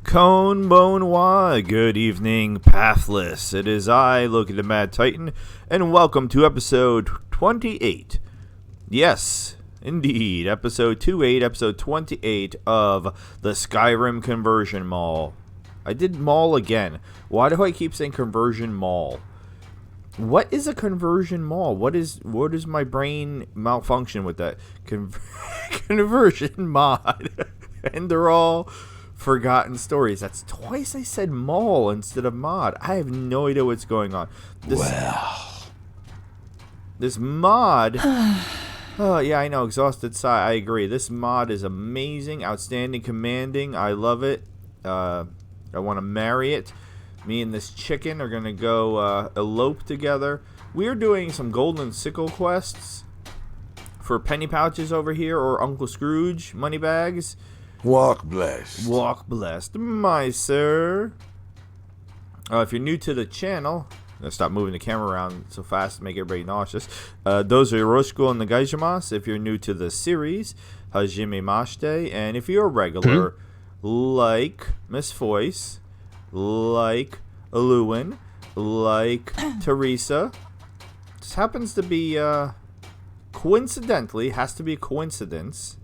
Konbanwa, good evening, Pathless. It is I, Loki the Mad Titan, and welcome to episode 28. Yes, indeed, episode 28 of the Skyrim Conversion Mall. I did mall again. Why do I keep saying conversion mall? What is a conversion mall? What is my brain malfunction with that? Conversion mod. And they're all forgotten stories. That's twice I said mall instead of mod. I have no idea what's going on. This mod... Oh, yeah, I know. Exhausted sigh. I agree. This mod is amazing, outstanding, commanding. I love it. I want to marry it. Me and this chicken are going to go elope together. We're doing some Golden Sickle quests for penny pouches over here, or Uncle Scrooge money bags. Walk blessed. Walk blessed, my sir. If you're new to the channel, let's stop moving the camera around so fast to make everybody nauseous. Those are Yoroshiku and Nagaijimasu. If you're new to the series, Hajime Mashite. And if you're a regular, like Miss Voice, like Aluin, like Teresa. This happens to be, coincidentally, has to be a coincidence.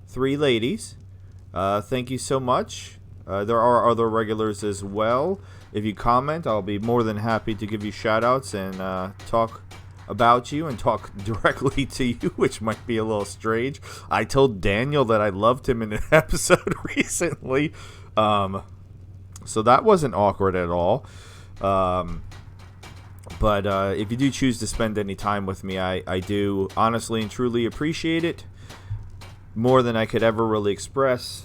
3 ladies. Thank you so much. There are other regulars as well. If you comment, I'll be more than happy to give you shout-outs and talk about you and talk directly to you, which might be a little strange. I told Daniel that I loved him in an episode recently, so that wasn't awkward at all. But if you do choose to spend any time with me, I do honestly and truly appreciate it. More than I could ever really express.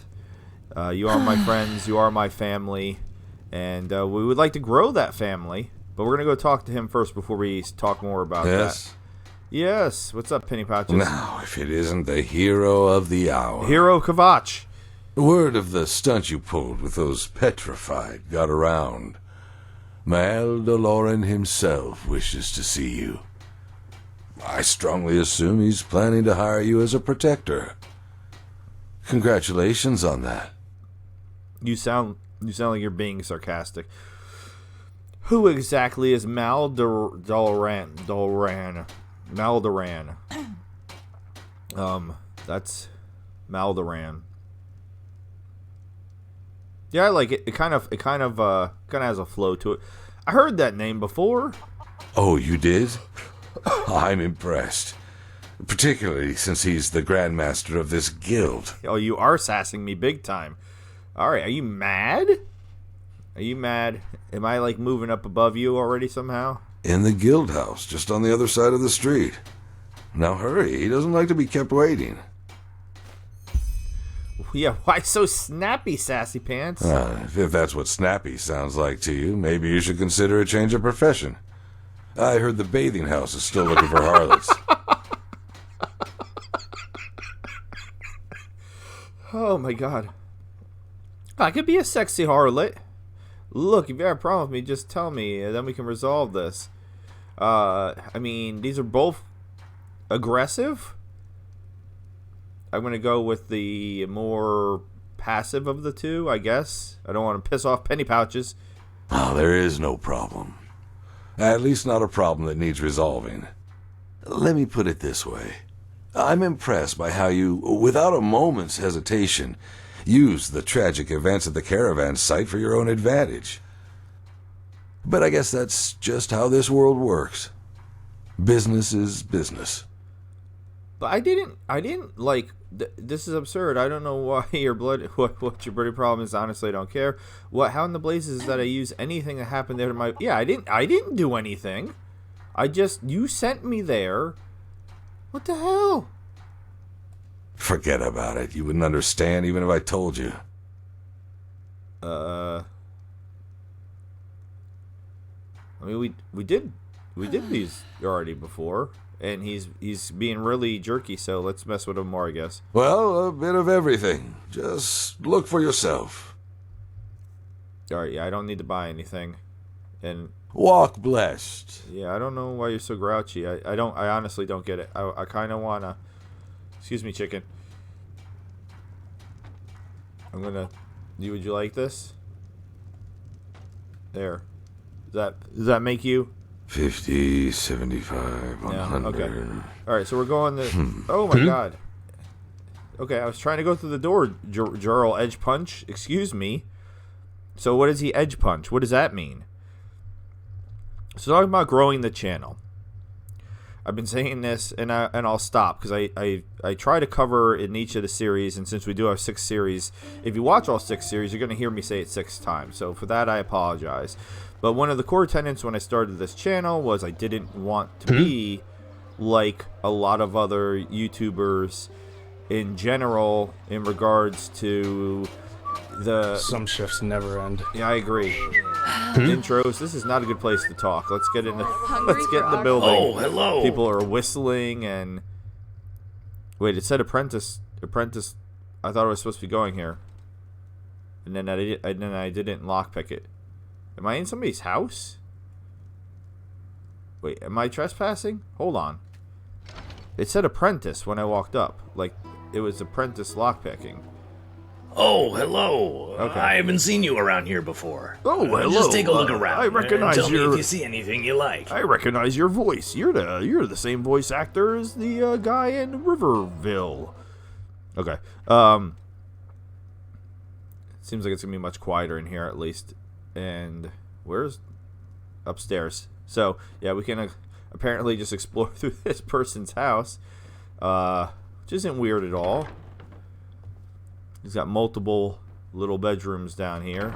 You are my friends, you are my family, and we would like to grow that family, but we're going to go talk to him first before we talk more about that. Yes, what's up, Penny Pouches? Now, if it isn't the hero of the hour. Hero Kavach. Word of the stunt you pulled with those petrified got around. Mal Doloran himself wishes to see you. I strongly assume he's planning to hire you as a protector. Congratulations on that. You sound like you're being sarcastic. Who exactly is Maldoran? Maldoran. That's Maldoran. Yeah, I like it. It kind of has a flow to it. I heard that name before. Oh, you did? I'm impressed. Particularly since he's the Grandmaster of this guild. Oh, you are sassing me big time. Alright, are you mad? Are you mad? Am I, like, moving up above you already somehow? In the guild house, just on the other side of the street. Now hurry, he doesn't like to be kept waiting. Yeah, why so snappy, sassy pants? If that's what snappy sounds like to you, maybe you should consider a change of profession. I heard the bathing house is still looking for harlots. Oh my god. I could be a sexy harlot. Look, if you have a problem with me, just tell me, and then we can resolve this. I mean, these are both aggressive. I'm going to go with the more passive of the two, I guess. I don't want to piss off penny pouches. Oh, there is no problem. At least not a problem that needs resolving. Let me put it this way. I'm impressed by how you, without a moment's hesitation, used the tragic events at the caravan site for your own advantage. But I guess that's just how this world works. Business is business. But I didn't like, this is absurd. I don't know why what your bloody problem is. Honestly, I don't care. How in the blazes is that I use anything that happened there to my, I didn't do anything. You sent me there. What the hell? Forget about it. You wouldn't understand even if I told you. I mean, we did these already before, and he's being really jerky, so let's mess with him more, I guess. Well, a bit of everything. Just look for yourself. Alright, yeah, I don't need to buy anything. And walk blessed. Yeah, I don't know why you're so grouchy. I honestly don't get it. I kind of want to... Excuse me, chicken. I'm going to Would you like this? There. Does that make you? 50, 75, 100. Yeah, okay. All right, so we're going to... Oh, my God. Okay, I was trying to go through the door, Jarl edge punch. Excuse me. So what is he edge punch? What does that mean? So talking about growing the channel. I've been saying this, and I'll stop, because I try to cover in each of the series, and since we do have 6 series, if you watch all 6 series, you're going to hear me say it 6 times. So for that, I apologize. But one of the core tenets when I started this channel was I didn't want to be like a lot of other YouTubers in general in regards to the... Some shifts never end. Yeah, I agree. Intros, this is not a good place to talk. Let's get in the building. Oh, hello. People are whistling and... Wait, it said apprentice. I thought I was supposed to be going here. And then I didn't lockpick it. Am I in somebody's house? Wait, am I trespassing? Hold on. It said apprentice when I walked up. Like, it was apprentice lockpicking. Oh, hello. Okay. I haven't seen you around here before. Oh, hello. Just take a look around. I recognize and tell me your... if you see anything you like. I recognize your voice. You're the same voice actor as the guy in Riverville. Okay. Seems like it's gonna be much quieter in here at least. And where's upstairs? So yeah, we can apparently just explore through this person's house, which isn't weird at all. He's got multiple little bedrooms down here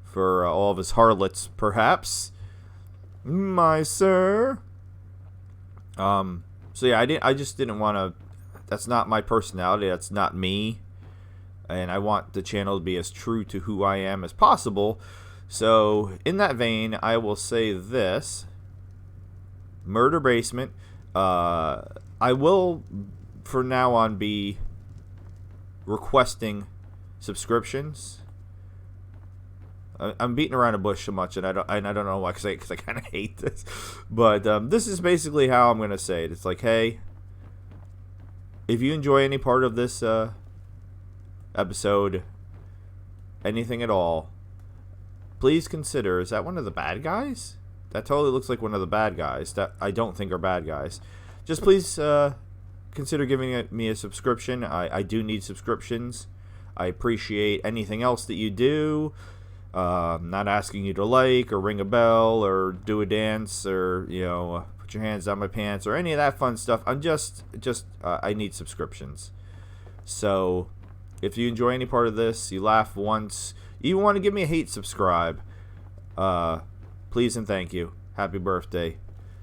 for all of his harlots, perhaps. My sir. So yeah, I just didn't want to. That's not my personality. That's not me. And I want the channel to be as true to who I am as possible. So in that vein, I will say this: Murder Basement. I will, from now on, be requesting subscriptions. I'm beating around a bush so much, and I don't know why, because I kind of hate this. But this is basically how I'm gonna say it. It's like, hey, if you enjoy any part of this episode, anything at all, please consider. Is that one of the bad guys? That totally looks like one of the bad guys that I don't think are bad guys. Just please consider giving me a subscription. I do need subscriptions. I appreciate anything else that you do. Not asking you to like or ring a bell or do a dance or, you know, put your hands down my pants or any of that fun stuff. I'm just I need subscriptions. So if you enjoy any part of this, you laugh once, you want to give me a hate subscribe, please and thank you. Happy birthday.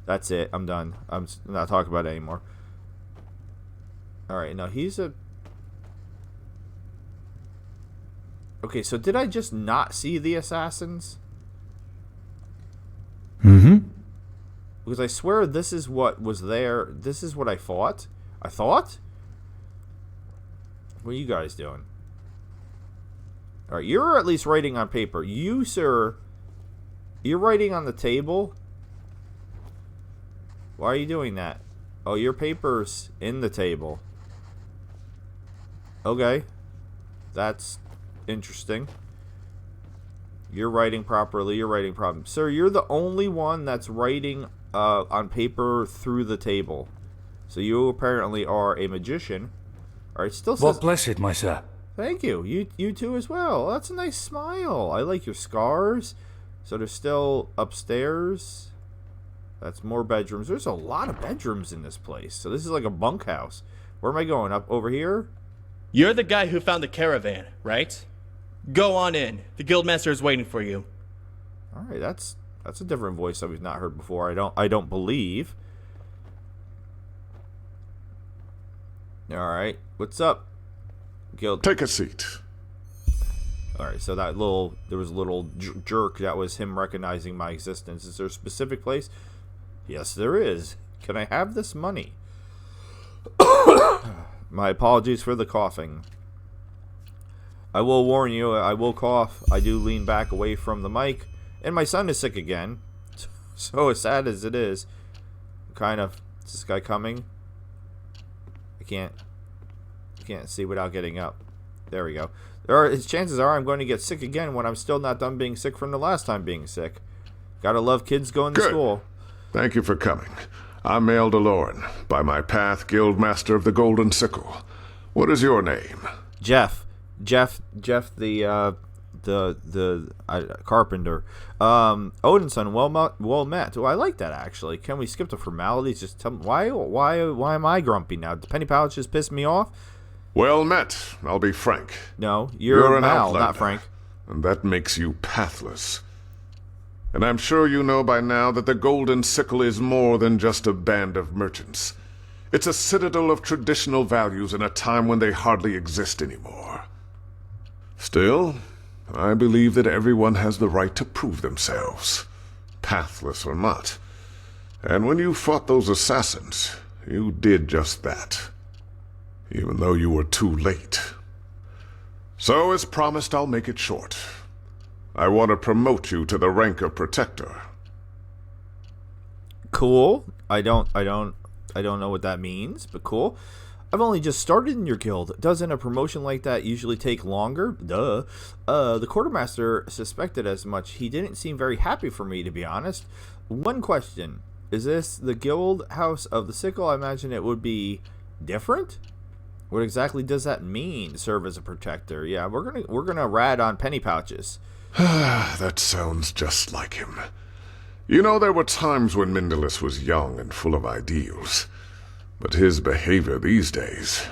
That's it. I'm done. I'm not talking about it anymore. Alright, now he's a... Okay, so did I just not see the assassins? Mm-hmm. Because I swear this is what was there. This is what I thought. I thought? What are you guys doing? Alright, you're at least writing on paper. You, sir, you're writing on the table? Why are you doing that? Oh, your paper's in the table. Okay. That's interesting. You're writing properly. You're writing properly. Sir, you're the only one that's writing on paper through the table. So you apparently are a magician. Alright, still says... God bless it, my sir. Thank you. You too as well. That's a nice smile. I like your scars. So they're still upstairs. That's more bedrooms. There's a lot of bedrooms in this place. So this is like a bunkhouse. Where am I going? Up over here? You're the guy who found the caravan, right? Go on in. The guildmaster is waiting for you. All right, that's a different voice that we've not heard before. I don't believe. All right, what's up, guild? Take a seat. All right, so there was a little jerk. That was him recognizing my existence. Is there a specific place? Yes, there is. Can I have this money? My apologies for the coughing. I will warn you, I will cough. I do lean back away from the mic. And my son is sick again. So as sad as it is, kind of, is this guy coming? I can't see without getting up. There we go. chances are I'm going to get sick again when I'm still not done being sick from the last time being sick. Gotta love kids going to Good. school. Thank you for coming. I'm Eldeloren, by my path, Guildmaster of the Golden Sickle. What is your name? Jeff, the carpenter. Odinson, well met. Oh, I like that actually. Can we skip the formalities? Just tell me why am I grumpy now? The penny pouch just pissed me off. Well met. I'll be frank. No, you're an Mal, outlander, not Frank. and that makes you pathless. And I'm sure you know by now that the Golden Sickle is more than just a band of merchants. It's a citadel of traditional values in a time when they hardly exist anymore. Still, I believe that everyone has the right to prove themselves, pathless or not. And when you fought those assassins, you did just that, even though you were too late. So, as promised, I'll make it short. I want to promote you to the rank of Protector. Cool. I don't know what that means, but cool. I've only just started in your guild. Doesn't a promotion like that usually take longer? Duh. The quartermaster suspected as much. He didn't seem very happy for me, to be honest. One question. Is this the guild house of the Sickle? I imagine it would be different? What exactly does that mean, serve as a protector? Yeah, we're gonna rad on penny pouches. That sounds just like him. You know, there were times when Mindalus was young and full of ideals. But his behavior these days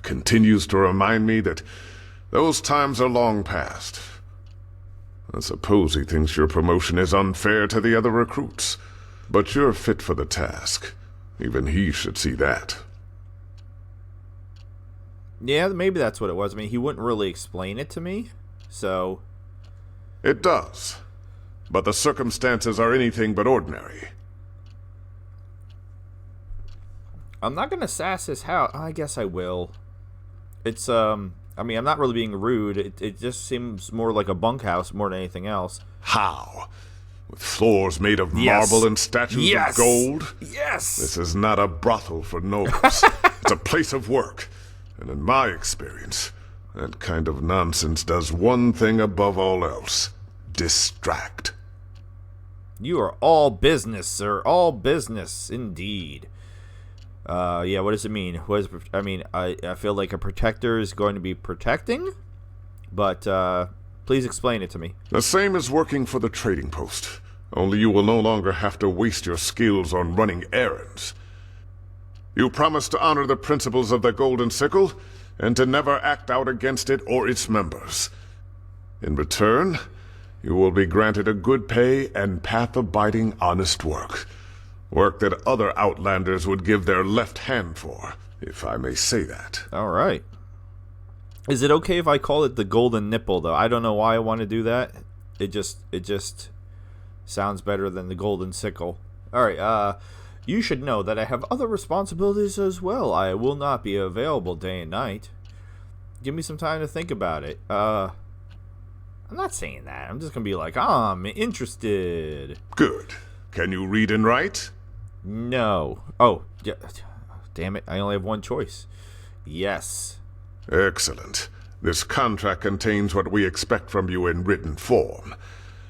continues to remind me that those times are long past. I suppose he thinks your promotion is unfair to the other recruits. But you're fit for the task. Even he should see that. Yeah, maybe that's what it was. I mean, he wouldn't really explain it to me, so... It does. But the circumstances are anything but ordinary. I'm not gonna sass his house. I guess I will. It's, I mean, I'm not really being rude. It just seems more like a bunkhouse more than anything else. How? With floors made of Yes. marble and statues Yes. of gold? Yes! This is not a brothel for nobles. It's a place of work. And in my experience, that kind of nonsense does one thing above all else. Distract. You are all business, sir. All business, indeed. Yeah, what does it mean? I feel like a protector is going to be protecting, but please explain it to me. The same as working for the trading post. Only you will no longer have to waste your skills on running errands. You promise to honor the principles of the Golden Sickle, and to never act out against it or its members. In return, you will be granted a good pay and path-abiding honest work. Work that other outlanders would give their left hand for, if I may say that. All right. Is it okay if I call it the Golden Nipple, though? I don't know why I want to do that. It just sounds better than the Golden Sickle. All right, you should know that I have other responsibilities as well. I will not be available day and night. Give me some time to think about it. I'm not saying that. I'm just going to be like, I'm interested. Good. Can you read and write? No. Oh, yeah. Damn it. I only have one choice. Yes. Excellent. This contract contains what we expect from you in written form.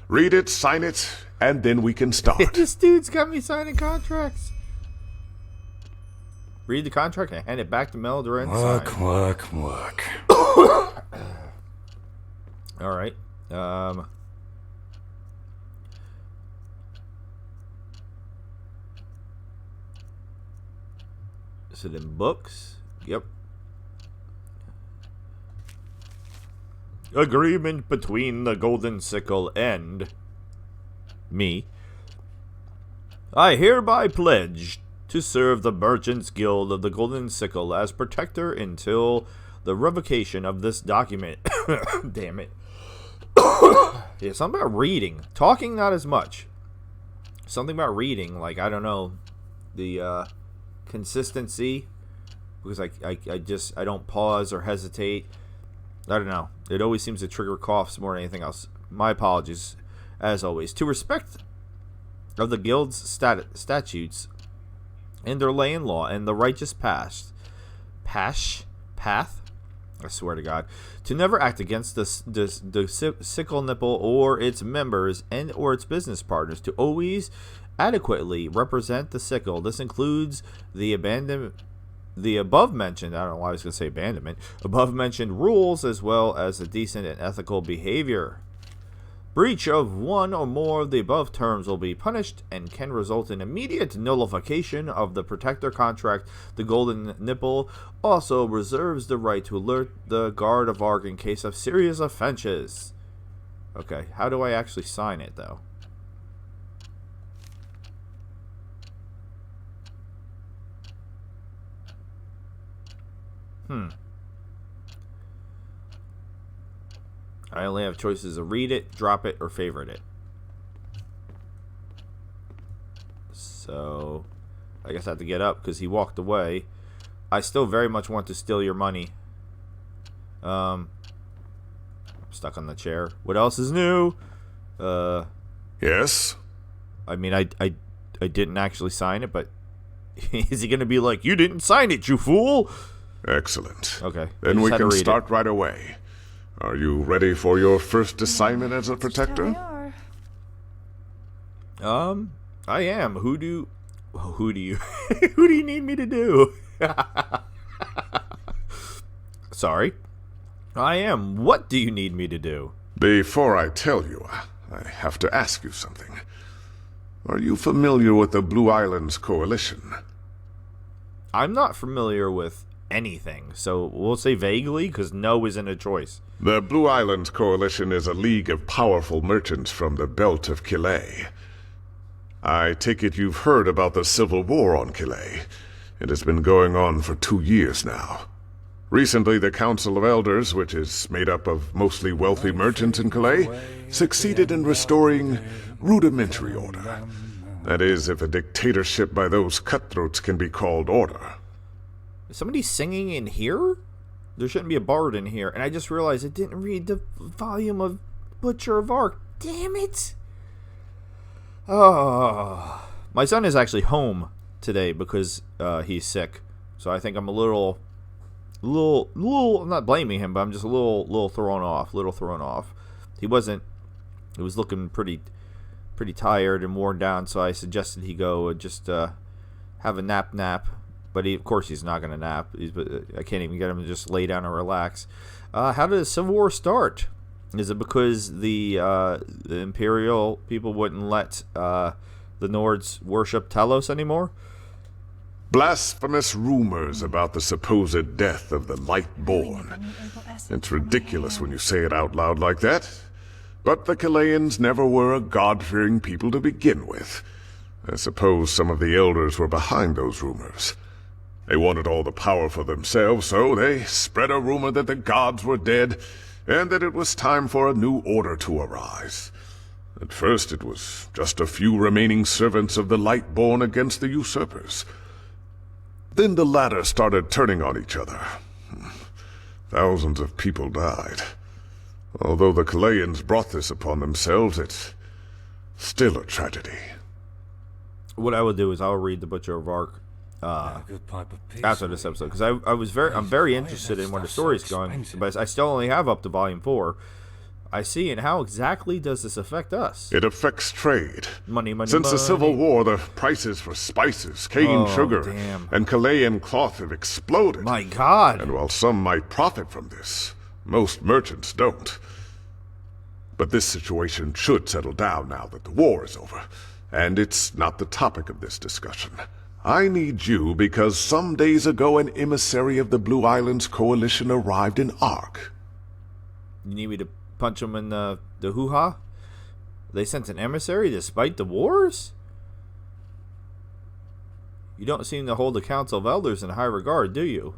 Read it, sign it, and then we can start. This dude's got me signing contracts. Read the contract and hand it back to Meldor and sign. Work. All right. Is it in books? Yep. Agreement between the Golden Sickle and me. I hereby pledge to serve the Merchants Guild of the Golden Sickle as protector until the revocation of this document. Damn it. Yeah, something about reading. Talking, not as much. Something about reading, like, I don't know, the consistency, because I don't pause or hesitate. I don't know. It always seems to trigger coughs more than anything else. My apologies, as always. To respect of the guild's statutes and their lay in law and the righteous path, I swear to God. To never act against the Sickle Nipple or its members and or its business partners. To always adequately represent the Sickle. This includes the above mentioned, I don't know why I was going to say abandonment, above mentioned rules as well as the decent and ethical behavior. Breach of one or more of the above terms will be punished and can result in immediate nullification of the protector contract. The Golden Nipple also reserves the right to alert the Guard of Arc in case of serious offenses. Okay, how do I actually sign it, though? I only have choices of read it, drop it, or favorite it. So, I guess I have to get up because he walked away. I still very much want to steal your money. I'm stuck on the chair. What else is new? Yes? I mean, I didn't actually sign it, but is he going to be like, you didn't sign it, you fool? Excellent. Okay. Then we can start right away. Are you ready for your first assignment as a protector? I am. Who do you who do you need me to do? Sorry. I am. What do you need me to do? Before I tell you, I have to ask you something. Are you familiar with the Blue Islands Coalition? I'm not familiar with anything, so we'll say vaguely, because no isn't a choice. The Blue Islands Coalition is a league of powerful merchants from the belt of Killet. I take it you've heard about the civil war on Killet. It has been going on for 2 years now. Recently, the Council of Elders, which is made up of mostly wealthy merchants in Killet, succeeded in restoring rudimentary order. That is, if a dictatorship by those cutthroats can be called order. Is somebody singing in here? There shouldn't be a bard in here. And I just realized I didn't read the volume of Butcher of Arc. Damn it. Oh. My son is actually home today because he's sick. So I think I'm a little, I'm not blaming him, but I'm just a little thrown off. He was looking pretty tired and worn down, so I suggested he go and just have a nap. But of course he's not going to nap. I can't even get him to just lay down and relax. How did the Civil War start? Is it because the Imperial people wouldn't let the Nords worship Talos anymore? Blasphemous rumors about the supposed death of the Lightborn. It's ridiculous when you say it out loud like that. But the Killayans never were a God-fearing people to begin with. I suppose some of the elders were behind those rumors. They wanted all the power for themselves, so they spread a rumor that the gods were dead, and that it was time for a new order to arise. At first it was just a few remaining servants of the Lightborn against the usurpers. Then the latter started turning on each other. Thousands of people died. Although the Killayans brought this upon themselves, it's still a tragedy. What I will do is I'll read the Butcher of Arc after this episode, because I'm very interested in where the story's going, but I still only have up to volume 4. I see. And how exactly does this affect us? It affects trade. Money. Since the Civil War, the prices for spices, cane sugar, and Chilean cloth have exploded. My God. And while some might profit from this, most merchants don't. But this situation should settle down now that the war is over, and it's not the topic of this discussion. I need you because some days ago an emissary of the Blue Islands Coalition arrived in Ark. You need me to punch them in the hoo-ha? They sent an emissary despite the wars? You don't seem to hold the Council of Elders in high regard, do you?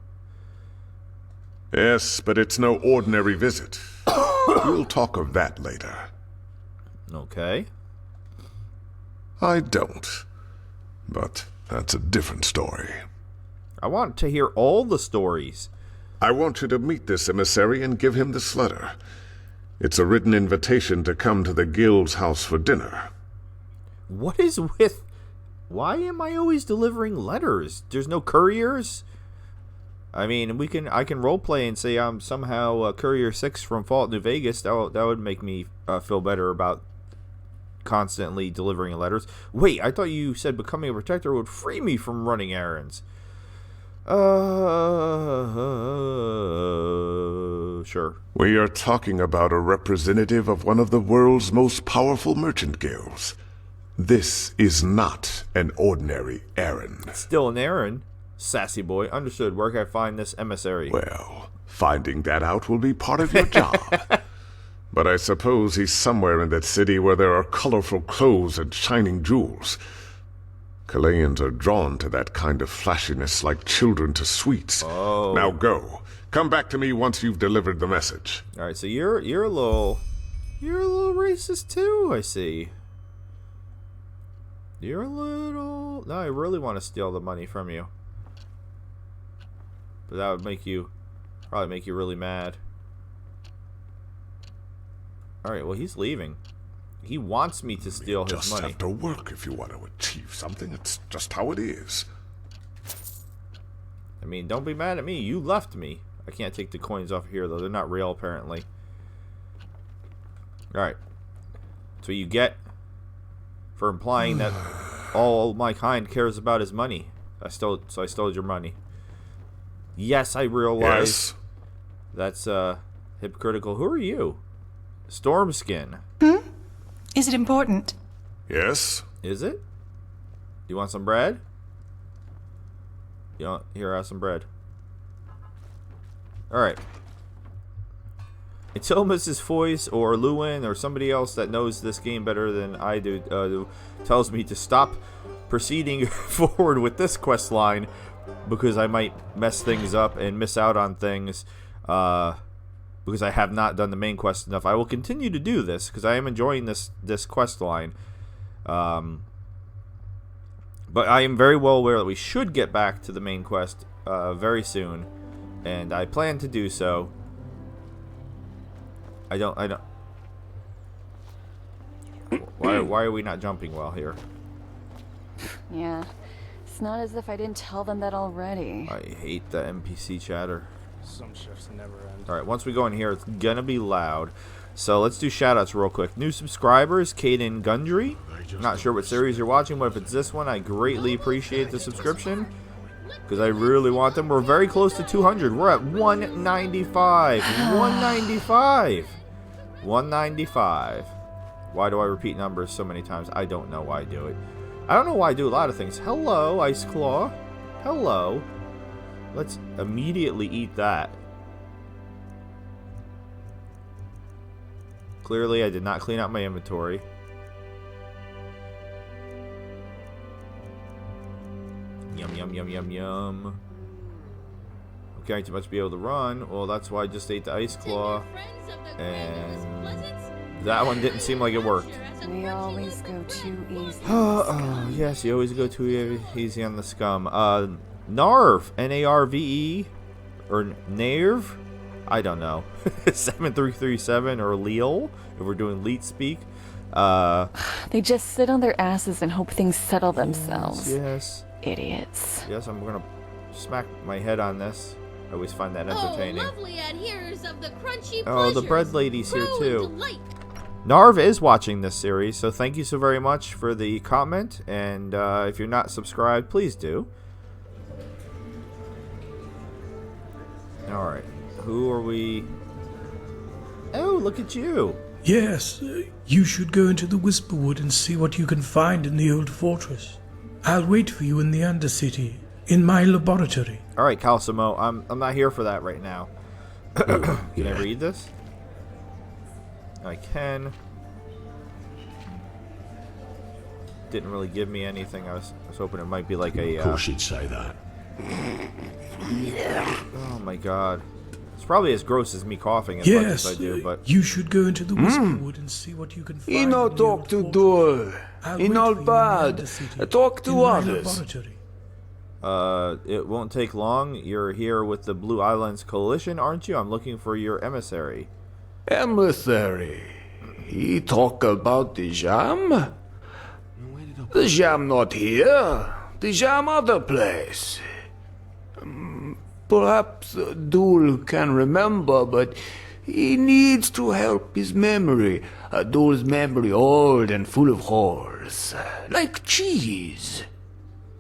Yes, but it's no ordinary visit. We'll talk of that later. Okay. I don't. But that's a different story. I want to hear all the stories. I want you to meet this emissary and give him this letter. It's a written invitation to come to the guild's house for dinner. What is with... Why am I always delivering letters? There's no couriers? I mean, I can roleplay and say I'm somehow Courier 6 from Fallout New Vegas. That would make me feel better about constantly delivering letters. Wait, I thought you said becoming a protector would free me from running errands. Sure. We are talking about a representative of one of the world's most powerful merchant guilds. This is not an ordinary errand. Still an errand. Sassy boy. Understood. Where can I find this emissary? Well, finding that out will be part of your job. But I suppose he's somewhere in that city where there are colorful clothes and shining jewels. Kalayans are drawn to that kind of flashiness like children to sweets. Oh. Now go. Come back to me once you've delivered the message. All right, so you're a little racist too, I see. You're a little... No, I really want to steal the money from you. But that would probably make you really mad. Alright, well, he's leaving. He wants me to steal his Just money. have to work if you want to achieve something. It's just how it is. I mean, don't be mad at me. You left me. I can't take the coins off here, though. They're not real, apparently. Alright. So you get for implying that all my kind cares about is money. I stole your money. Yes, I realize that's hypocritical. Who are you? Stormskin. Is it important? Yes? Is it? You want some bread? Here, have some bread. Alright. Until Mrs. Foyce or Lewin or somebody else that knows this game better than I do tells me to stop proceeding forward with this quest line, because I might mess things up and miss out on things because I have not done the main quest enough. I will continue to do this because I am enjoying this quest line. But I am very well aware that we should get back to the main quest very soon, and I plan to do so. I don't. Why are we not jumping well here? Yeah, it's not as if I didn't tell them that already. I hate the NPC chatter. Some shifts never end. Alright, once we go in here, it's gonna be loud. So let's do shoutouts real quick. New subscribers, Caden Gundry. Not sure what series you're watching, but if it's this one, I greatly appreciate the subscription, because I really want them. We're very close to 200. We're at 195. 195. 195. Why do I repeat numbers so many times? I don't know why I do it. I don't know why I do a lot of things. Hello, Ice Claw. Hello. Let's immediately eat that. Clearly, I did not clean out my inventory. Yum, yum, yum, yum, yum. Okay, too much to be able to run. Well, that's why I just ate the Ice Claw. And that one didn't seem like it worked. We always go too easy. Oh, yes, you always go too easy on the scum. Narv, N-A-R-V-E, or Nerv, I don't know. 7337 or Leal, if we're doing Leet speak. They just sit on their asses and hope things settle themselves. Yes. Idiots. Yes, I'm gonna smack my head on this. I always find that entertaining. lovely adherers of the crunchy Oh, the bread pleasures, lady's here grow too. in delight. Narv is watching this series, so thank you so very much for the comment. And if you're not subscribed, please do. Alright, who are we? Oh, look at you. Yes, you should go into the Whisperwood and see what you can find in the old fortress. I'll wait for you in the Undercity, in my laboratory. Alright, Calcimo, I'm not here for that right now. Can I read this? I can. Didn't really give me anything. I was hoping it might be like a... Of course you'd say that. Oh my god. It's probably as gross as me coughing as much as I do, but... you should go into the Whisperwood and see what you can find in no the talk old to fortress. door. I'll In wait all for you bad. the Undercity, Talk to in my others. laboratory. It won't take long. You're here with the Blue Islands Coalition, aren't you? I'm looking for your emissary. Emissary. He talk about the jam? The jam not here. The jam other place. Perhaps Dul can remember, but he needs to help his memory. Dul's memory old and full of holes, like cheese.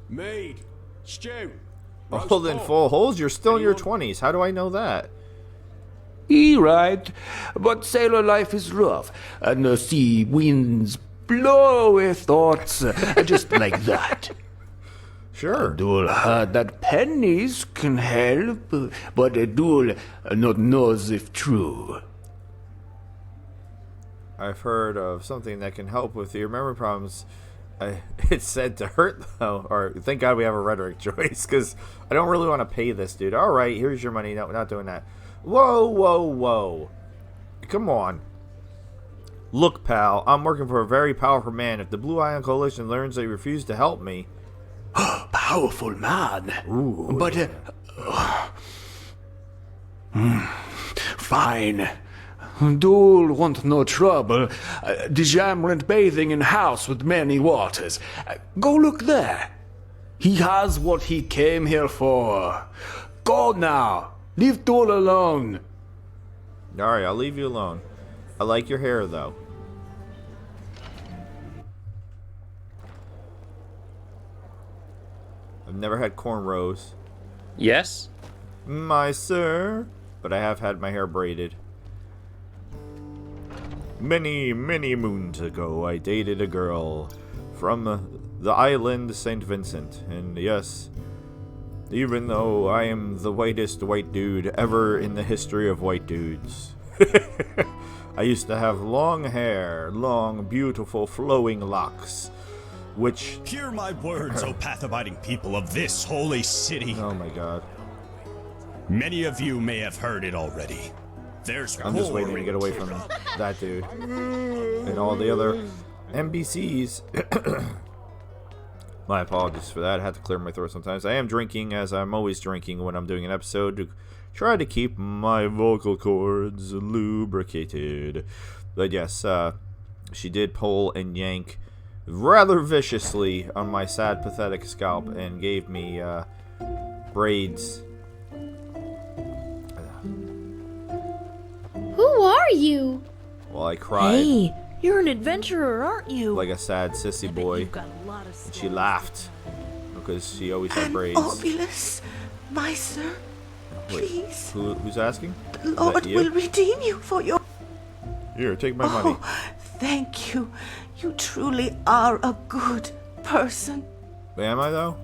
Maid, stew. Old and full holes? You're still in your 20s. How do I know that? He right, but sailor life is rough, and the sea winds blow away thoughts just like that. Sure. Dul heard that pennies can help, but Dul not knows if true. I've heard of something that can help with your memory problems. It's said to hurt, though. Or thank God we have a rhetoric choice, because I don't really want to pay this dude. All right, here's your money. No, we're not doing that. Whoa, whoa, whoa. Come on. Look, pal, I'm working for a very powerful man. If the Blue Iron Coalition learns that you refuse to help me... Powerful man. Ooh. But, fine. Dul want no trouble. Dijam went bathing in house with many waters. Go look there. He has what he came here for. Go now. Leave Dul alone. Alright, I'll leave you alone. I like your hair, though. I've never had cornrows. Yes? My sir. But I have had my hair braided. Many, many moons ago, I dated a girl from the island St. Vincent. And yes, even though I am the whitest white dude ever in the history of white dudes, I used to have long hair, long, beautiful, flowing locks, which... Hear my words, O path-abiding people of this holy city. Oh my god. Many of you may have heard it already. There's I'm just waiting to get away from that dude and all the other NPCs. My apologies for that. I had to clear my throat sometimes. I am drinking, as I'm always drinking when I'm doing an episode, to try to keep my vocal cords lubricated. But yes, she did pull and yank rather viciously on my sad, pathetic scalp and gave me braids. Who are you? Well, I cried. Hey, you're an adventurer, aren't you? Like a sad sissy boy. And she laughed because she always had braids. Obulus, my sir, please. Who's asking? The Lord will redeem you for your... Here, take my money. Thank you. You truly are a good person. Am I, though?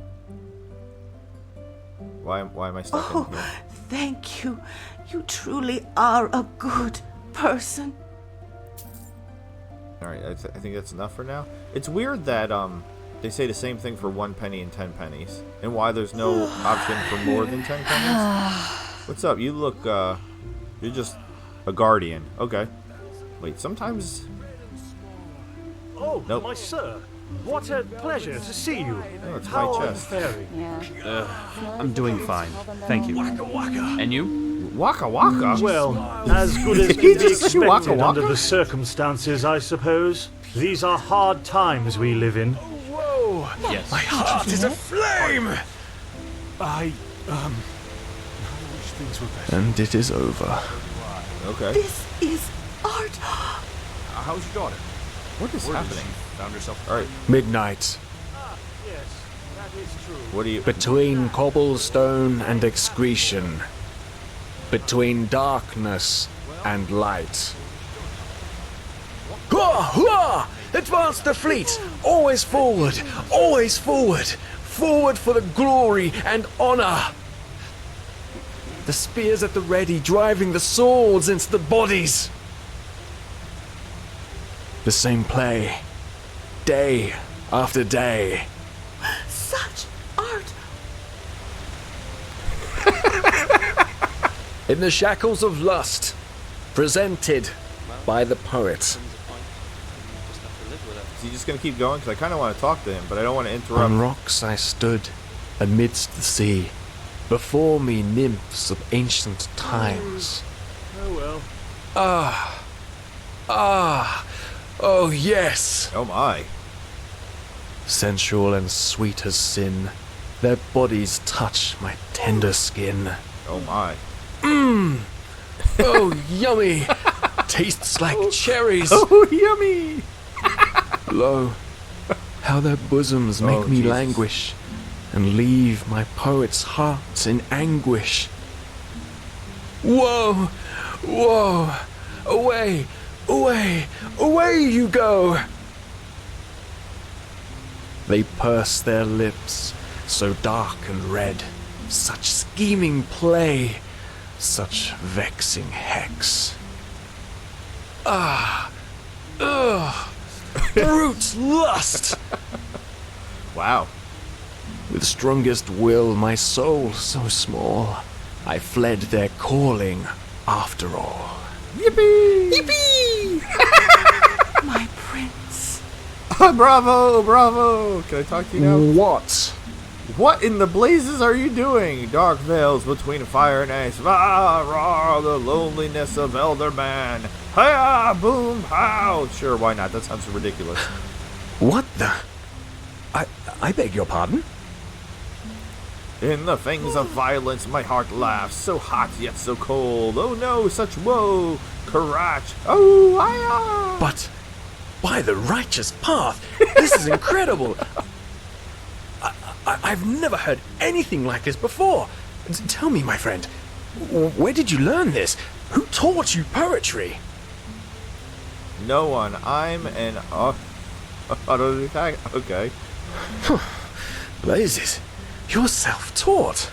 Why am I stuck in here? Thank you. You truly are a good person. Alright, I think that's enough for now. It's weird that they say the same thing for 1 penny and 10 pennies. And why there's no option for more than 10 pennies? What's up? You look, you're just a guardian. Okay. Wait, sometimes... Oh, nope. my sir. What a pleasure to see you. Oh, it's How my are chest. you faring? I'm doing fine. Thank you. And you? Waka waka? Well, as good as can be expected under the circumstances, I suppose. These are hard times we live in. Whoa! Yes. My heart is aflame! I wish things were better. And it is over. Okay. This is art. How's your daughter? What is happening? Found herself. Alright, Midnight. Yes, that is true. what do you... Between cobblestone and excretion. Between darkness and light. Hua! Hua! Advance the fleet! Always forward! Always forward! Forward for the glory and honor! The spears at the ready, driving the swords into the bodies! The same play. Day after day. Such art. In the shackles of lust, presented by the poet. Is he just gonna keep going? Because I kind of want to talk to him, but I don't want to interrupt. On rocks I stood, amidst the sea. Before me nymphs of ancient times. Oh well. Oh yes! Oh my. Sensual and sweet as sin, their bodies touch my tender skin. Oh my. Mmm. Oh, yummy. Tastes like cherries. Oh, yummy. Lo, how their bosoms make me Jesus. languish, and leave my poet's heart in anguish. Whoa, whoa, away, away, away you go. They purse their lips, so dark and red, such scheming play, such vexing hex. Ah, ugh, brute's lust! Wow. With strongest will, my soul so small, I fled their calling after all. Yippee! Yippee! My prince. Bravo, bravo! Can I talk to you now? What? What in the blazes are you doing? Dark veils between fire and ice. Rah, rah, the loneliness of elder man. Hiya, boom, pow. Sure, why not? That sounds ridiculous. What the? I beg your pardon? In the fangs of violence, my heart laughs. So hot yet so cold. Oh no, such woe. Karach. Oh, hiya. But by the righteous path, this is incredible. I've never heard anything like this before. Tell me, my friend, where did you learn this? Who taught you poetry? No one. I'm an okay. Blazes, you're self-taught.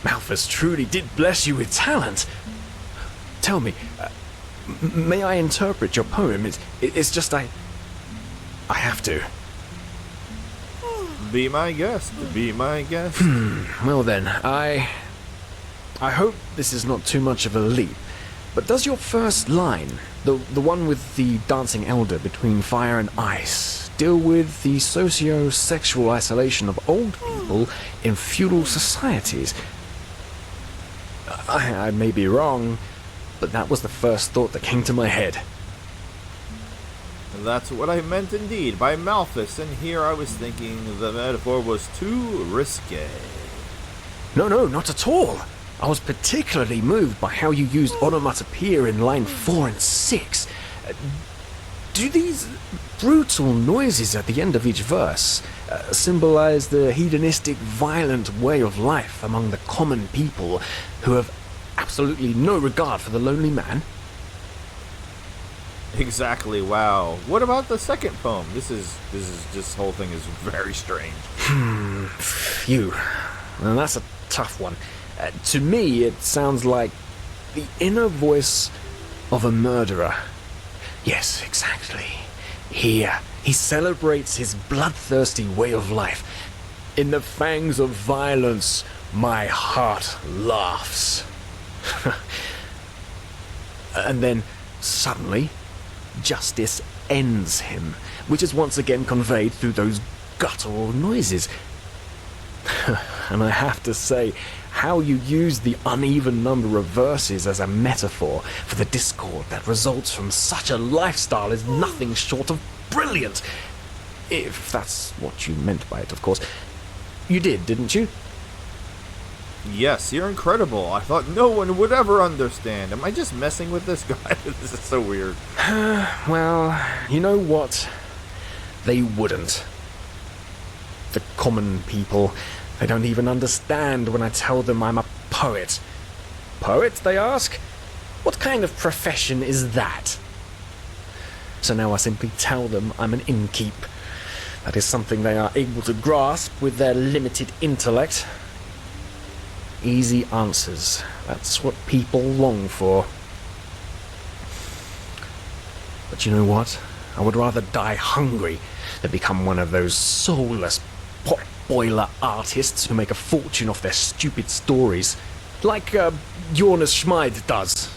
Malthus truly did bless you with talent. Tell me, may I interpret your poem? It's just I have to. Be my guest. Be my guest. Well then, I hope this is not too much of a leap. But does your first line, the one with the dancing elder between fire and ice, deal with the socio-sexual isolation of old people in feudal societies? I may be wrong, but that was the first thought that came to my head. That's what I meant indeed by Malthus, and here I was thinking the metaphor was too risque. No, not at all. I was particularly moved by how you used onomatopoeia in line 4 and 6. Do these brutal noises at the end of each verse symbolize the hedonistic, violent way of life among the common people who have absolutely no regard for the lonely man? Exactly. Wow. What about the second poem? This whole thing is very strange. Phew. Well, that's a tough one. To me, it sounds like the inner voice of a murderer. Yes, exactly. He celebrates his bloodthirsty way of life. In the fangs of violence, my heart laughs. And then, suddenly, justice ends him, which is once again conveyed through those guttural noises. And I have to say, how you use the uneven number of verses as a metaphor for the discord that results from such a lifestyle is nothing short of brilliant. If that's what you meant by it, of course. You did, didn't you? Yes, you're incredible. I thought no one would ever understand. Am I just messing with this guy? This is so weird. Well, you know what? They wouldn't. The common people, they don't even understand when I tell them I'm a poet. Poet, they ask? What kind of profession is that? So now I simply tell them I'm an innkeep. That is something they are able to grasp with their limited intellect. Easy answers. That's what people long for. But you know what? I would rather die hungry than become one of those soulless pot-boiler artists who make a fortune off their stupid stories. Like Jonas Schmid does.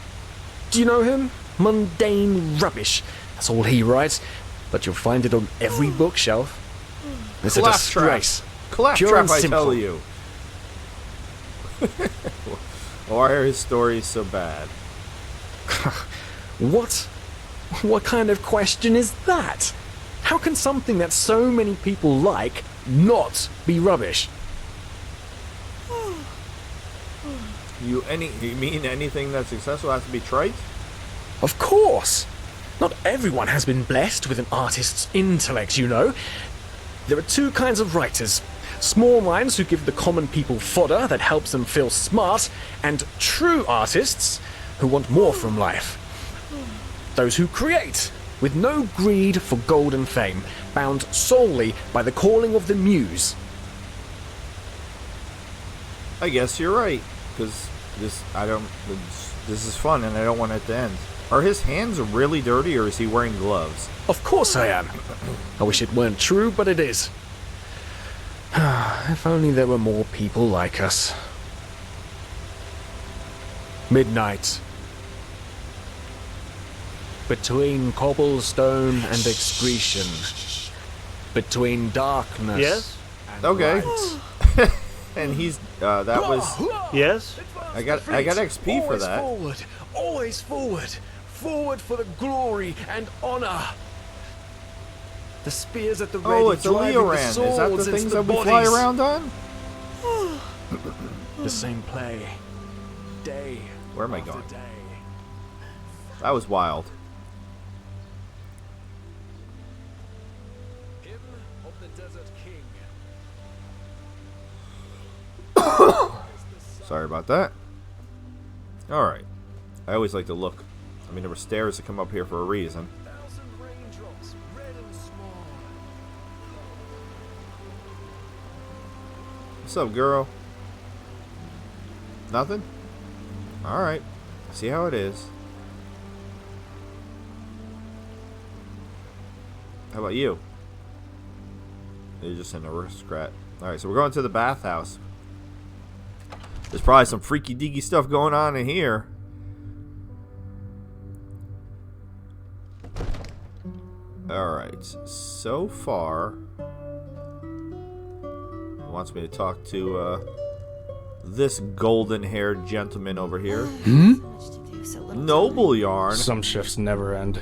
Do you know him? Mundane rubbish. That's all he writes. But you'll find it on every bookshelf. It's a disgrace. Claptrap, I tell you. Why are his stories so bad? What? What kind of question is that? How can something that so many people like not be rubbish? You mean anything that's successful has to be trite? Of course! Not everyone has been blessed with an artist's intellect, you know. There are two kinds of writers. Small minds who give the common people fodder that helps them feel smart, and true artists who want more from life. Those who create, with no greed for gold and fame, bound solely by the calling of the muse. I guess you're right, because this is fun and I don't want it to end. Are his hands really dirty or is he wearing gloves? Of course I am. I wish it weren't true, but it is. If only there were more people like us. Midnight. Between cobblestone and excretion. Between darkness. Yes? And okay. light. And he's that was Yes? I got XP for that. Always forward. Forward for the glory and honor. The spears at the ready. Oh, it's a driving Leoran. the Is that the swords things into that the we fly bodies. around on? The same play. Day. Where am I after going? day. That was wild. Hymn of the Desert King. Sorry about that. Alright. I always like to look. I mean, there were stairs to come up here for a reason. What's up, girl? Nothing? Alright. See how it is. How about you? You're just an aristocrat. Alright, so we're going to the bathhouse. There's probably some freaky deaky stuff going on in here. Alright, so far he wants me to talk to this golden-haired gentleman over here. Noble yarn. Some shifts never end.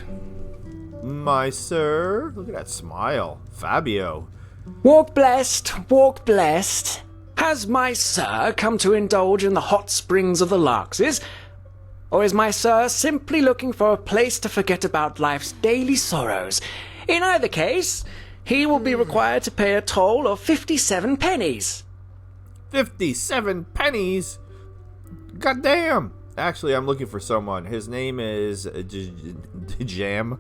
My sir, look at that smile. Fabio. Walk blessed, walk blessed. Has my sir come to indulge in the hot springs of the Larkses? Or is my sir simply looking for a place to forget about life's daily sorrows? In either case, he will be required to pay a toll of 57 pennies. 57 pennies? Goddamn! Actually, I'm looking for someone. His name is Jam.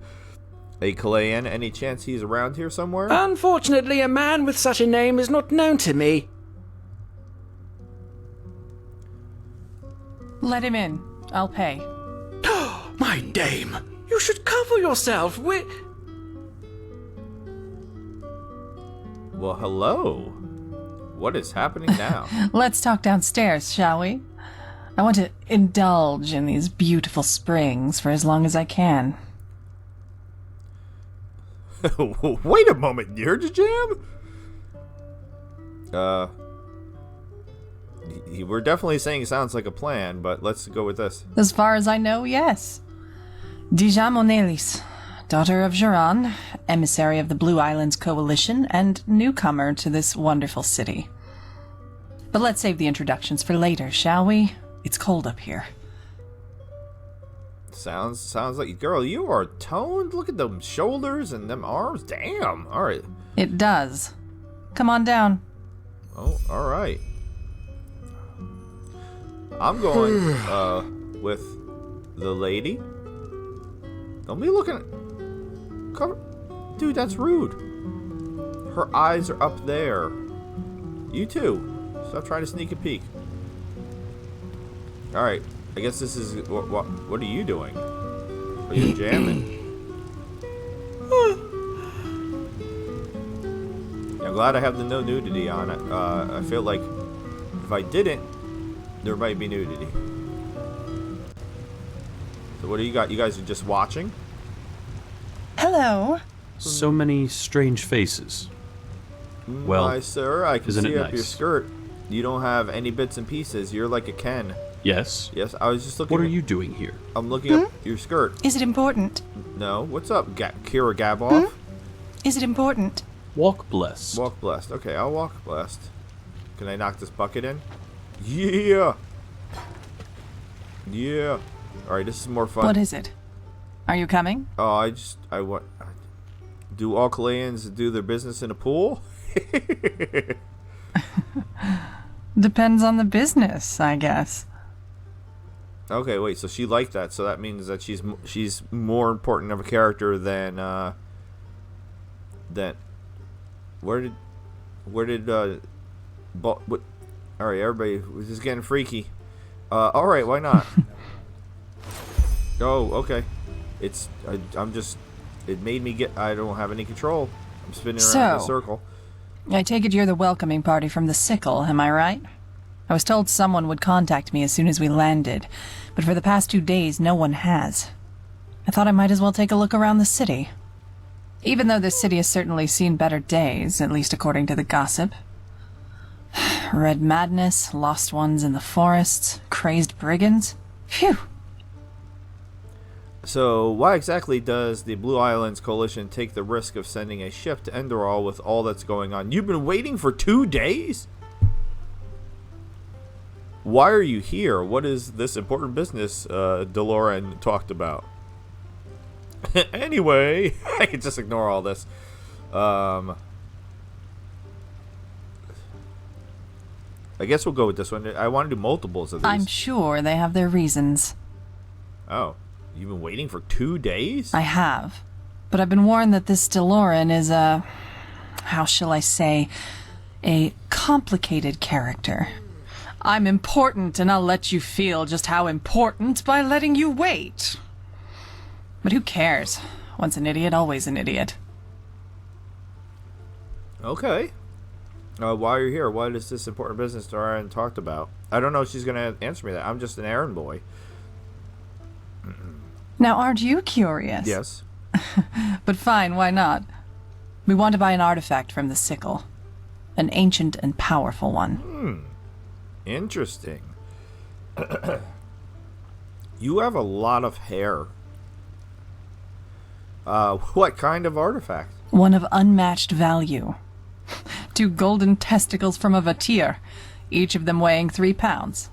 A Chilean. Any chance he's around here somewhere? Unfortunately, a man with such a name is not known to me. Let him in. I'll pay. My dame, you should cover yourself. Well, hello. What is happening now? Let's talk downstairs, shall we? I want to indulge in these beautiful springs for as long as I can. Wait a moment, you're the Jam? We're definitely saying it sounds like a plan, but let's go with this. As far as I know, yes. Dija Monelis, daughter of Geron, emissary of the Blue Islands Coalition, and newcomer to this wonderful city. But let's save the introductions for later, shall we? It's cold up here. Sounds like, girl, you are toned. Look at them shoulders and them arms. Damn. All right. It does. Come on down. Oh, all right. I'm going with the lady. Don't be looking at... Cover... Dude, that's rude. Her eyes are up there. You too. Stop trying to sneak a peek. All right. I guess this is... What are you doing? Are you jamming? I'm glad I have the no nudity on it. I feel like if I didn't, there might be nudity. So what do you got? You guys are just watching? Hello. So many strange faces. Well, my sir, I can isn't see it up your nice? skirt. You don't have any bits and pieces. You're like a Ken. Yes? Yes, I was just looking. What are you doing here? I'm looking up your skirt. Is it important? No. What's up, Kira Gaboff? Is it important? Walk blessed. Walk blessed. Okay, I'll walk blessed. Can I knock this bucket in? Yeah. Yeah. Alright, this is more fun. What is it? Are you coming? Oh, I want... Do all Chileans do their business in a pool? Depends on the business, I guess. Okay, wait, so she liked that, so that means that she's more important of a character than, where did, what, alright, everybody, this is getting freaky. Alright, why not? Oh, okay. I'm just, it made me I don't have any control. I'm spinning around in a circle. I take it you're the welcoming party from the Sickle, am I right? I was told someone would contact me as soon as we landed, but for the past 2 days, no one has. I thought I might as well take a look around the city. Even though this city has certainly seen better days, at least according to the gossip. Red madness, lost ones in the forests, crazed brigands. Phew! So, why exactly does the Blue Islands Coalition take the risk of sending a ship to Enderal with all that's going on? You've been waiting for 2 days? Why are you here? What is this important business DeLorean talked about? Anyway, I can just ignore all this. I guess we'll go with this one. I want to do multiples of these. I'm sure they have their reasons. Oh, you've been waiting for 2 days? I have. But I've been warned that this DeLorean is how shall I say, a complicated character. I'm important, and I'll let you feel just how important by letting you wait. But who cares? Once an idiot, always an idiot. Okay. Why are you here? What is this important business Darren talked about? I don't know if she's going to answer me that. I'm just an errand boy. Now, aren't you curious? Yes. But fine, why not? We want to buy an artifact from the Sickle. An ancient and powerful one. Interesting. You have a lot of hair. What kind of artifact? One of unmatched value. 2 golden testicles from a vatir, each of them weighing 3 pounds.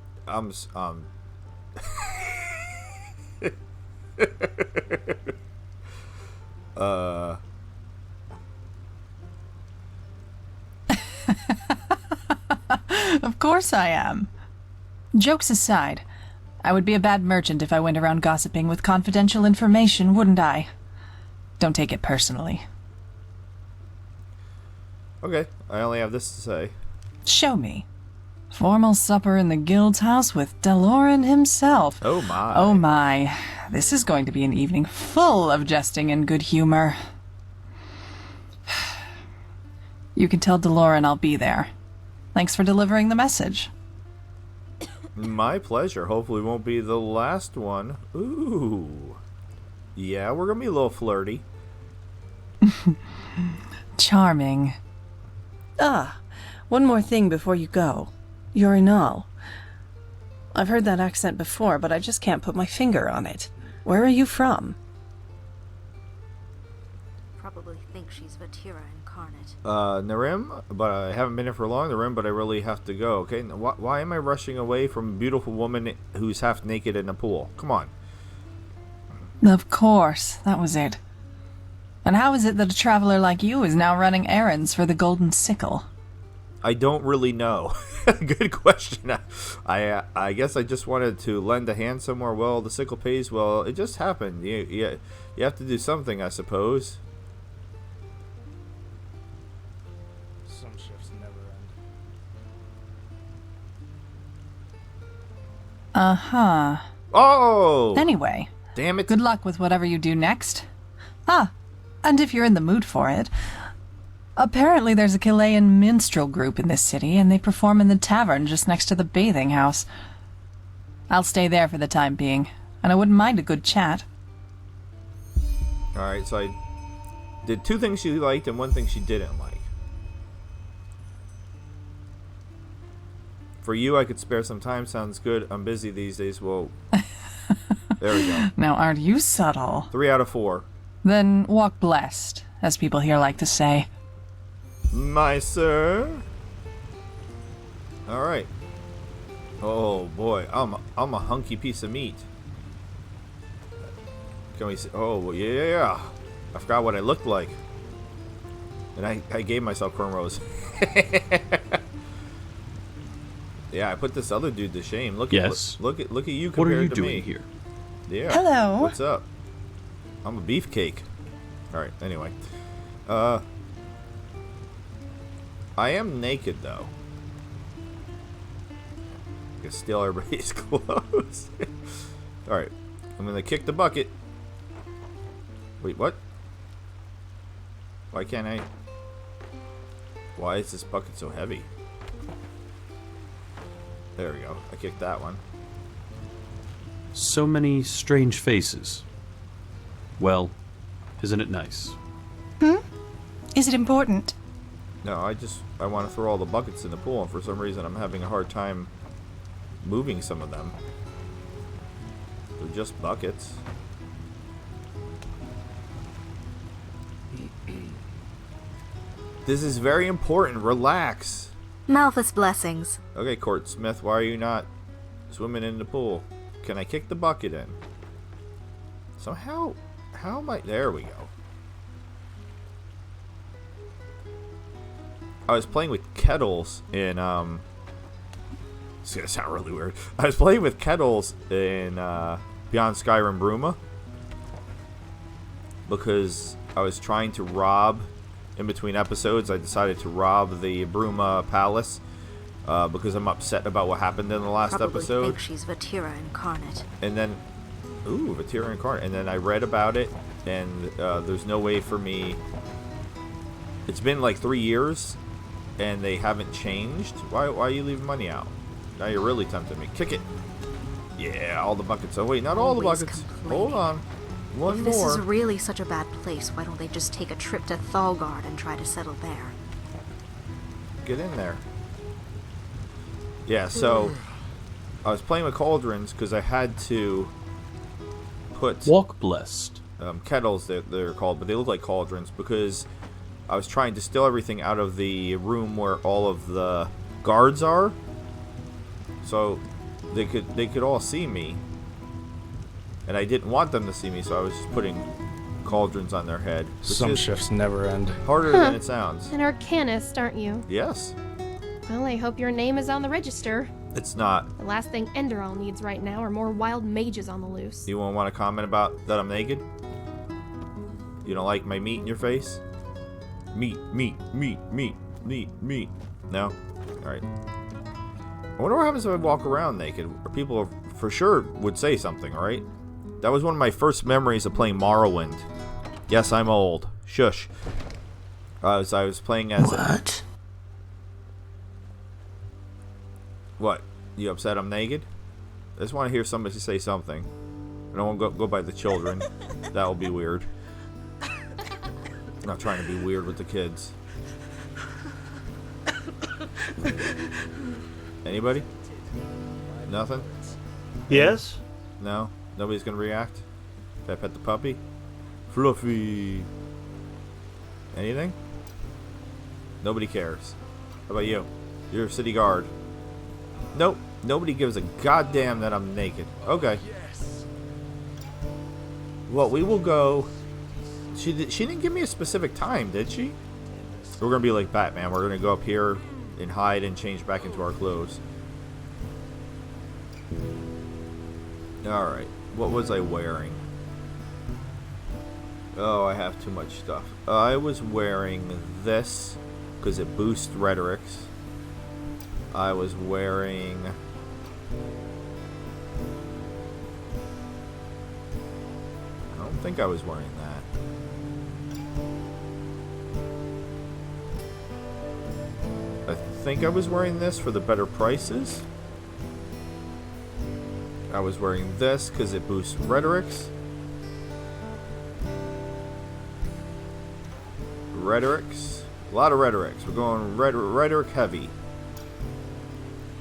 Of course I am. Jokes aside, I would be a bad merchant if I went around gossiping with confidential information, wouldn't I? Don't take it personally. Okay, I only have this to say. Show me. Formal supper in the guild's house with DeLorean himself. Oh my. Oh my. This is going to be an evening full of jesting and good humor. You can tell DeLorean I'll be there. Thanks for delivering the message. My pleasure. Hopefully it won't be the last one. Ooh. Yeah, we're going to be a little flirty. Charming. One more thing before you go. Urinal. I've heard that accent before, but I just can't put my finger on it. Where are you from? Probably think she's Vatira incarnate. Narim, but I haven't been here for long, Narim, but I really have to go, okay? Why am I rushing away from a beautiful woman who's half naked in a pool? Come on. Of course, that was it. And how is it that a traveler like you is now running errands for the Golden Sickle? I don't really know. Good question. I guess I just wanted to lend a hand somewhere. Well, the Sickle pays. Well, it just happened. You have to do something, I suppose. Some shifts never end. Uh-huh. Oh! Anyway. Damn it. Good luck with whatever you do next. And if you're in the mood for it, apparently there's a Chilean minstrel group in this city, and they perform in the tavern just next to the bathing house. I'll stay there for the time being, and I wouldn't mind a good chat. Alright, so I did 2 things she liked and 1 thing she didn't like. For you, I could spare some time. Sounds good. I'm busy these days. Well, there we go. Now, aren't you subtle? 3 out of 4. Then walk blessed, as people here like to say. My sir. Alright. Oh boy, I'm a hunky piece of meat. Can we see? Oh yeah, I forgot what I looked like, and I gave myself cornrows. Yeah, I put this other dude to shame. Look Yes. look at you compared What are you to doing me. here? Yeah. Hello. What's up? I'm a beefcake. All right. Anyway, I am naked though. I can steal everybody's clothes. All right. I'm gonna kick the bucket. Wait, what? Why can't I? Why is this bucket so heavy? There we go. I kicked that one. So many strange faces. Well, isn't it nice? Is it important? No, I want to throw all the buckets in the pool, and for some reason I'm having a hard time moving some of them. They're just buckets. This is very important. Relax. Malthus blessings. Okay, Court Smith, why are you not swimming in the pool? Can I kick the bucket in? So how am I? There we go. I was playing with kettles in it's gonna sound really weird. I was playing with kettles in Beyond Skyrim Bruma because I was trying to rob. In between episodes, I decided to rob the Bruma Palace because I'm upset about what happened in the last Probably episode. think she's Vatira incarnate. And then, ooh, Vatira incarnate. And then I read about it, and there's no way for me. It's been like 3 years, and they haven't changed. Why are you leaving money out? Now you're really tempting me. Kick it. Yeah, all the buckets. Oh wait, not all the Always buckets. complaining. Hold on. One If this is more. really such a bad place, why don't they just take a trip to Thalgard and try to settle there? Get in there. Yeah, so I was playing with cauldrons because I had to put Walk blessed. kettles that they're called, but they look like cauldrons because I was trying to steal everything out of the room where all of the guards are, so they could all see me, and I didn't want them to see me, so I was just putting cauldrons on their head. Some shifts never end. Harder than it sounds. An arcanist, aren't you? Yes. Well, I hope your name is on the register. It's not. The last thing Enderal needs right now are more wild mages on the loose. You won't want to comment about that I'm naked? You don't like my meat in your face? Meat. No? Alright. I wonder what happens if I walk around naked. People for sure would say something, right? That was one of my first memories of playing Morrowind. Yes, I'm old. Shush. I was playing as What? What? You upset I'm naked? I just want to hear somebody say something. I don't want to go by the children. That will be weird. I'm not trying to be weird with the kids. Anybody? Nothing? Yes? No? Nobody's gonna react? If I pet the puppy? Fluffy. Anything? Nobody cares. How about you? You're a city guard. Nope. Nobody gives a goddamn that I'm naked. Okay. Well, we will go. She didn't give me a specific time, did she? We're gonna be like Batman. We're gonna go up here and hide and change back into our clothes. Alright. What was I wearing? Oh, I have too much stuff. I was wearing this because it boosts rhetorics. I was wearing... I don't think I was wearing that. I think I was wearing this for the better prices. I was wearing this because it boosts rhetorics. Rhetorics. A lot of rhetorics. We're going rhetoric heavy.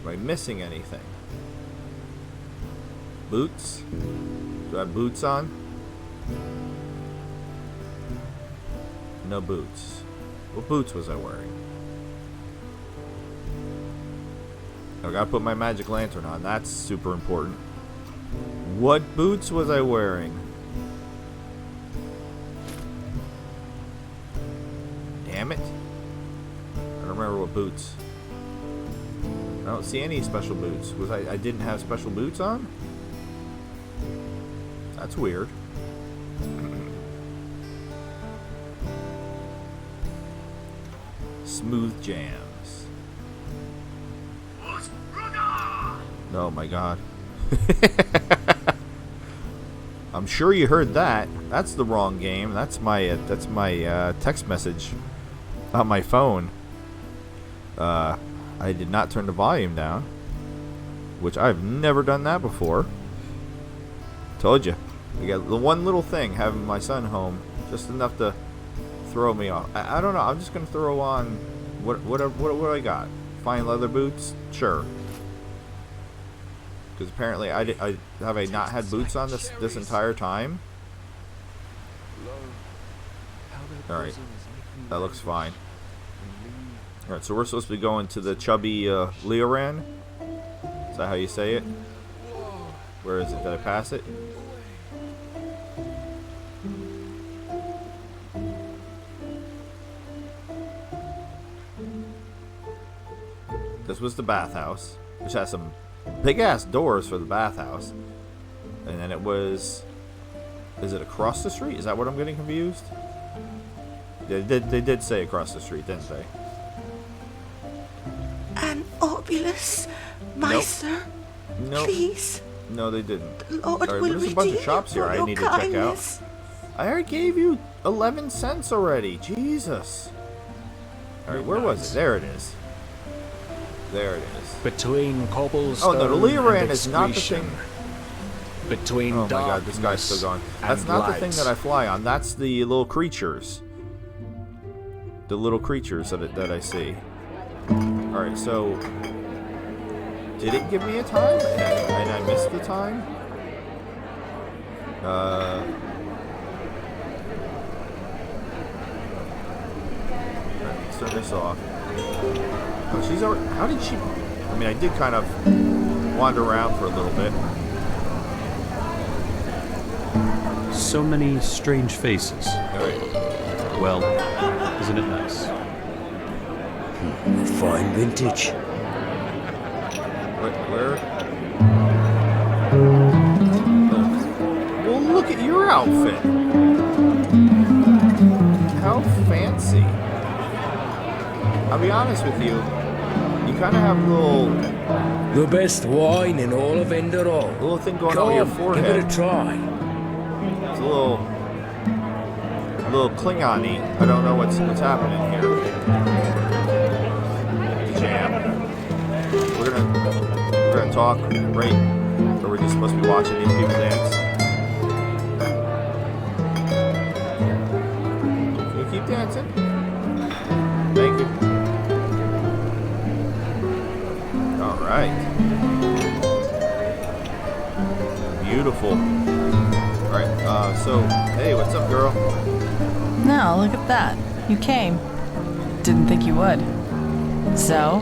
Am I missing anything? Boots? Do I have boots on? No boots. What boots was I wearing? I gotta put my magic lantern on. That's super important. What boots was I wearing? Damn it. I don't remember what boots. I don't see any special boots. I didn't have special boots on? That's weird. Smooth jams. Oh my god. I'm sure you heard that. That's the wrong game. That's my text message on my phone. I did not turn the volume down, which I've never done that before. Told you. I got the one little thing, having my son home, just enough to throw me off. I don't know. I'm just gonna throw on what I got. Fine leather boots, sure. Because apparently I not had boots on this entire time. All right, that looks fine. All right, so we're supposed to be going to the chubby Leoran. Is that how you say it? Where is it? Did I pass it? This was the bathhouse, which has some big-ass doors for the bathhouse. And then it was... Is it across the street? Is that what I'm getting confused? They did say across the street, didn't they? An obulus, Meister, Nope. please. No, they didn't. The Lord Alright, will there's a bunch of redeem shops you here for I your need to check out. kindness. I already gave you 11 cents already. Jesus. Alright, where was it? There it is. There it is. Between cobblestone Oh no, the Leoran and is not the excretion. thing. Between oh my god, this guy's still going. That's and not the light. thing that I fly on. That's the little creatures. The little creatures that I see. Alright, so... Did it give me a time? And I missed the time? Let's turn this off. Oh, she's already... How did she... I mean, I did kind of wander around for a little bit. So many strange faces. Alright. Well, isn't it nice? Fine vintage. Where? Oh. Well, look at your outfit. How fancy. I'll be honest with you. You kind of have a little... The best wine in all of Enderal. Little thing going Come on your on, forehead. give it a try. It's a little Klingon-y. I don't know what's happening here. Jam. We're gonna talk, right? Or we're just supposed to be watching these people dance. Can you keep dancing? Thank you. All right. Beautiful. All right. So, hey, what's up, girl? No, look at that. You came. Didn't think you would. So,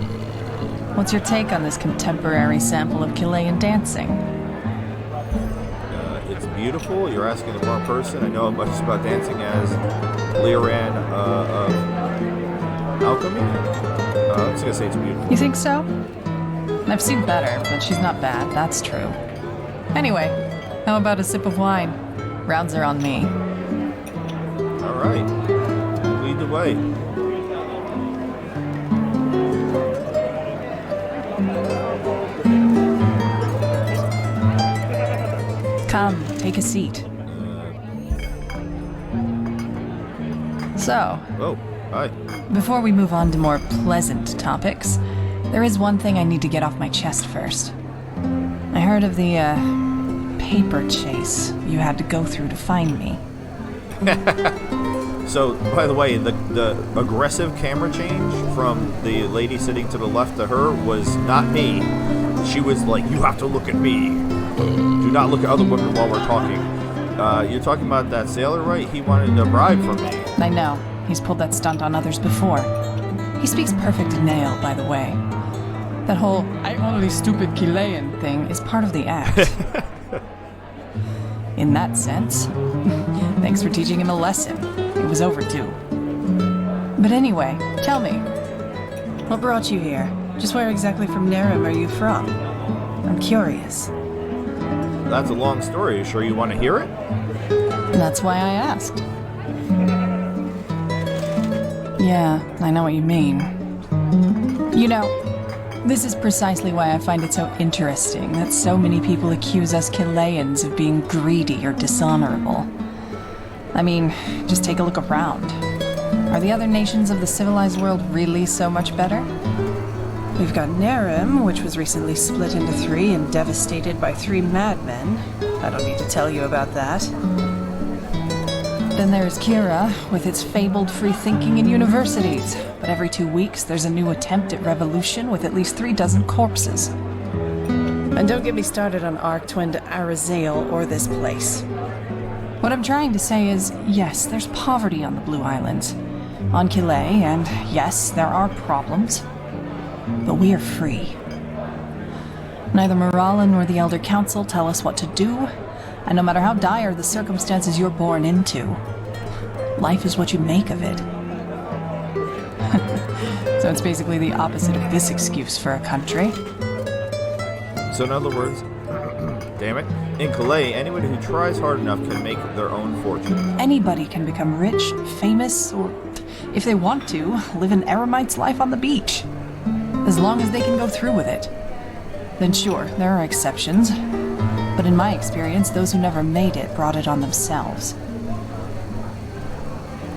what's your take on this contemporary sample of Chilean dancing? It's beautiful. You're asking the wrong person. I know as much about dancing as Leoran of Alchemy. I was gonna say it's beautiful. You think so? I've seen better, but she's not bad, that's true. Anyway, how about a sip of wine? Rounds are on me. All right. Lead the way. Come, take a seat. So, oh, hi. Before we move on to more pleasant topics, there is one thing I need to get off my chest first. I heard of the, paper chase you had to go through to find me. So, by the way, the aggressive camera change from the lady sitting to the left of her was not me. She was like, you have to look at me. Do not look at other women while we're talking. You're talking about that sailor, right? He wanted a bribe from me. I know. He's pulled that stunt on others before. He speaks perfect Nail, by the way. That whole "I only stupid Chilean" thing is part of the act. In that sense, thanks for teaching him a lesson. It was overdue. But anyway, tell me, what brought you here? Just where exactly from Nerim are you from? I'm curious. That's a long story. You sure you want to hear it? That's why I asked. Yeah, I know what you mean. You know, this is precisely why I find it so interesting that so many people accuse us Chileans of being greedy or dishonorable. I mean, just take a look around. Are the other nations of the civilized world really so much better? We've got Nerim, which was recently split into 3 and devastated by 3 madmen. I don't need to tell you about that. Then there's Kira, with its fabled free thinking in universities. But every 2 weeks, there's a new attempt at revolution with at least 3 dozen corpses. And don't get me started on Arctwind, Arizale, or this place. What I'm trying to say is, yes, there's poverty on the Blue Islands. On Kile, and yes, there are problems. But we are free. Neither Moralen nor the Elder Council tell us what to do, and no matter how dire the circumstances you're born into, life is what you make of it. So it's basically the opposite of this excuse for a country. So in other words, damn it, in Calais, anyone who tries hard enough can make their own fortune. Anybody can become rich, famous, or, if they want to, live an eremite's life on the beach. As long as they can go through with it. Then sure, there are exceptions. But in my experience, those who never made it brought it on themselves.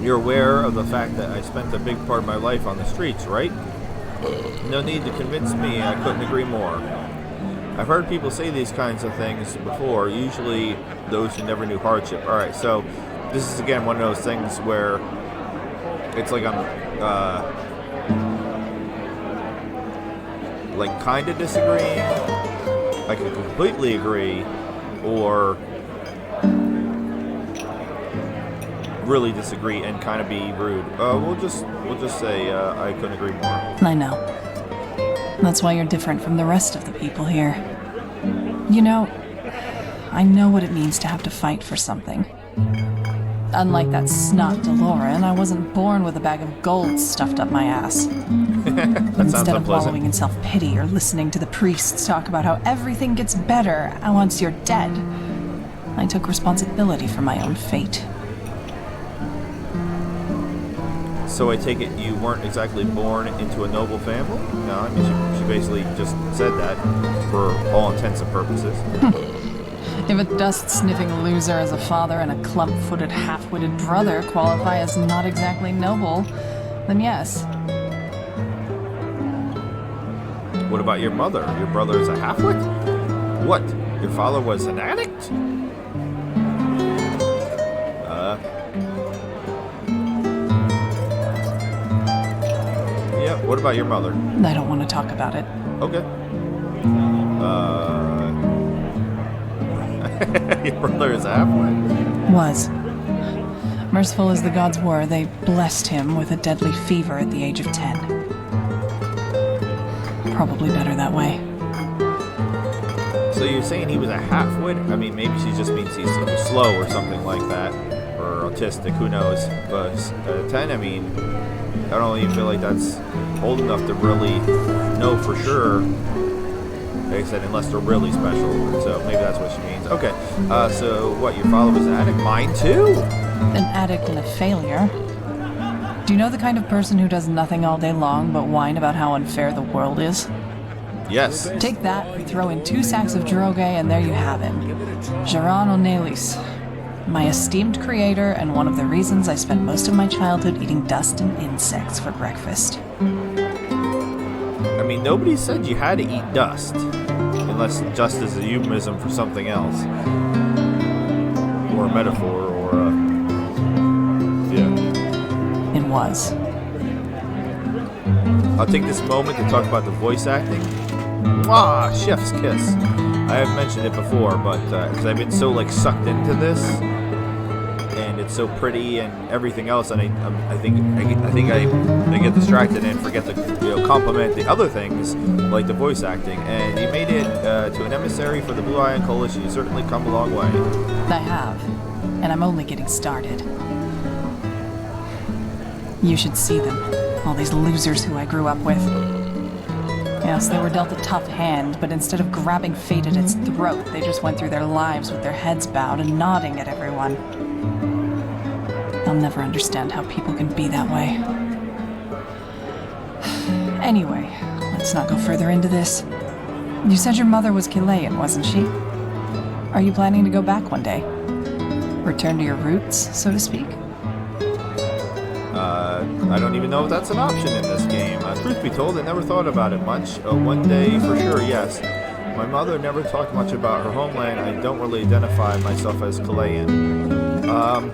You're aware of the fact that I spent a big part of my life on the streets, right? No need to convince me, I couldn't agree more. I've heard people say these kinds of things before, usually those who never knew hardship. Alright, so this is again one of those things where it's like I'm like kind of disagreeing, I could completely agree, or really disagree and kind of be rude. We'll just say I couldn't agree more. I know. That's why you're different from the rest of the people here. You know, I know what it means to have to fight for something. Unlike that snot DeLorean, I wasn't born with a bag of gold stuffed up my ass. Instead of wallowing in self-pity or listening to the priests talk about how everything gets better once you're dead, I took responsibility for my own fate. So I take it you weren't exactly born into a noble family? No, I mean, she basically just said that for all intents and purposes. If a dust-sniffing loser as a father and a club-footed, half-witted brother qualify as not exactly noble, then yes. What about your mother? Your brother is a half-wit? What? Your father was an addict? Yeah, what about your mother? I don't want to talk about it. Okay. Your brother is a half-wit. Was. Merciful as the gods were, they blessed him with a deadly fever at the age of 10. Probably better that way. So you're saying he was a half-wit? I mean, maybe she just means he's slow or something like that. Or autistic, who knows. But 10, I mean, I don't even feel like that's old enough to really know for sure. Like I said, unless they're really special. So maybe that's what she means. Okay, so what, your father was an addict? Mine too? An addict and a failure. Do you know the kind of person who does nothing all day long but whine about how unfair the world is? Yes. Take that and throw in 2 sacks of droge and there you have him. Geran O'Neillis. My esteemed creator and one of the reasons I spent most of my childhood eating dust and insects for breakfast. I mean, nobody said you had to eat dust. Unless dust is a euphemism for something else. Or a metaphor, or yeah. It was. I'll take this moment to talk about the voice acting. Mwah! Chef's kiss. I have mentioned it before, but because I've been so like sucked into this, and it's so pretty and everything else, and I think I get distracted and forget to compliment the other things like the voice acting. And you made it to an emissary for the Blue Island Coalition. You certainly come a long way. I have, and I'm only getting started. You should see them, all these losers who I grew up with. Yes, they were dealt a tough hand, but instead of grabbing fate at its throat, they just went through their lives with their heads bowed and nodding at everyone. I'll never understand how people can be that way. Anyway, let's not go further into this. You said your mother was Chilean, wasn't she? Are you planning to go back one day? Return to your roots, so to speak? I don't even know if that's an option in this game. Truth be told, I never thought about it much. One day, for sure, yes. My mother never talked much about her homeland. I don't really identify myself as Chilean. I'm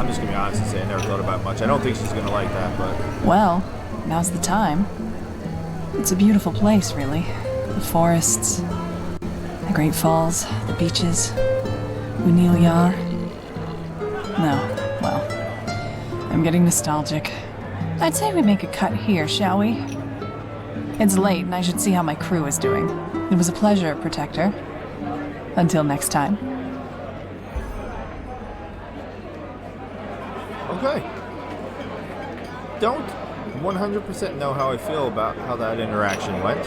just going to be honest and say I never thought about it much. I don't think she's going to like that, but... Well, now's the time. It's a beautiful place, really. The forests, the Great Falls, the beaches, Unil. No, well, I'm getting nostalgic. I'd say we make a cut here, shall we? It's late, and I should see how my crew is doing. It was a pleasure, Protector. Until next time. Okay. Don't 100% know how I feel about how that interaction went.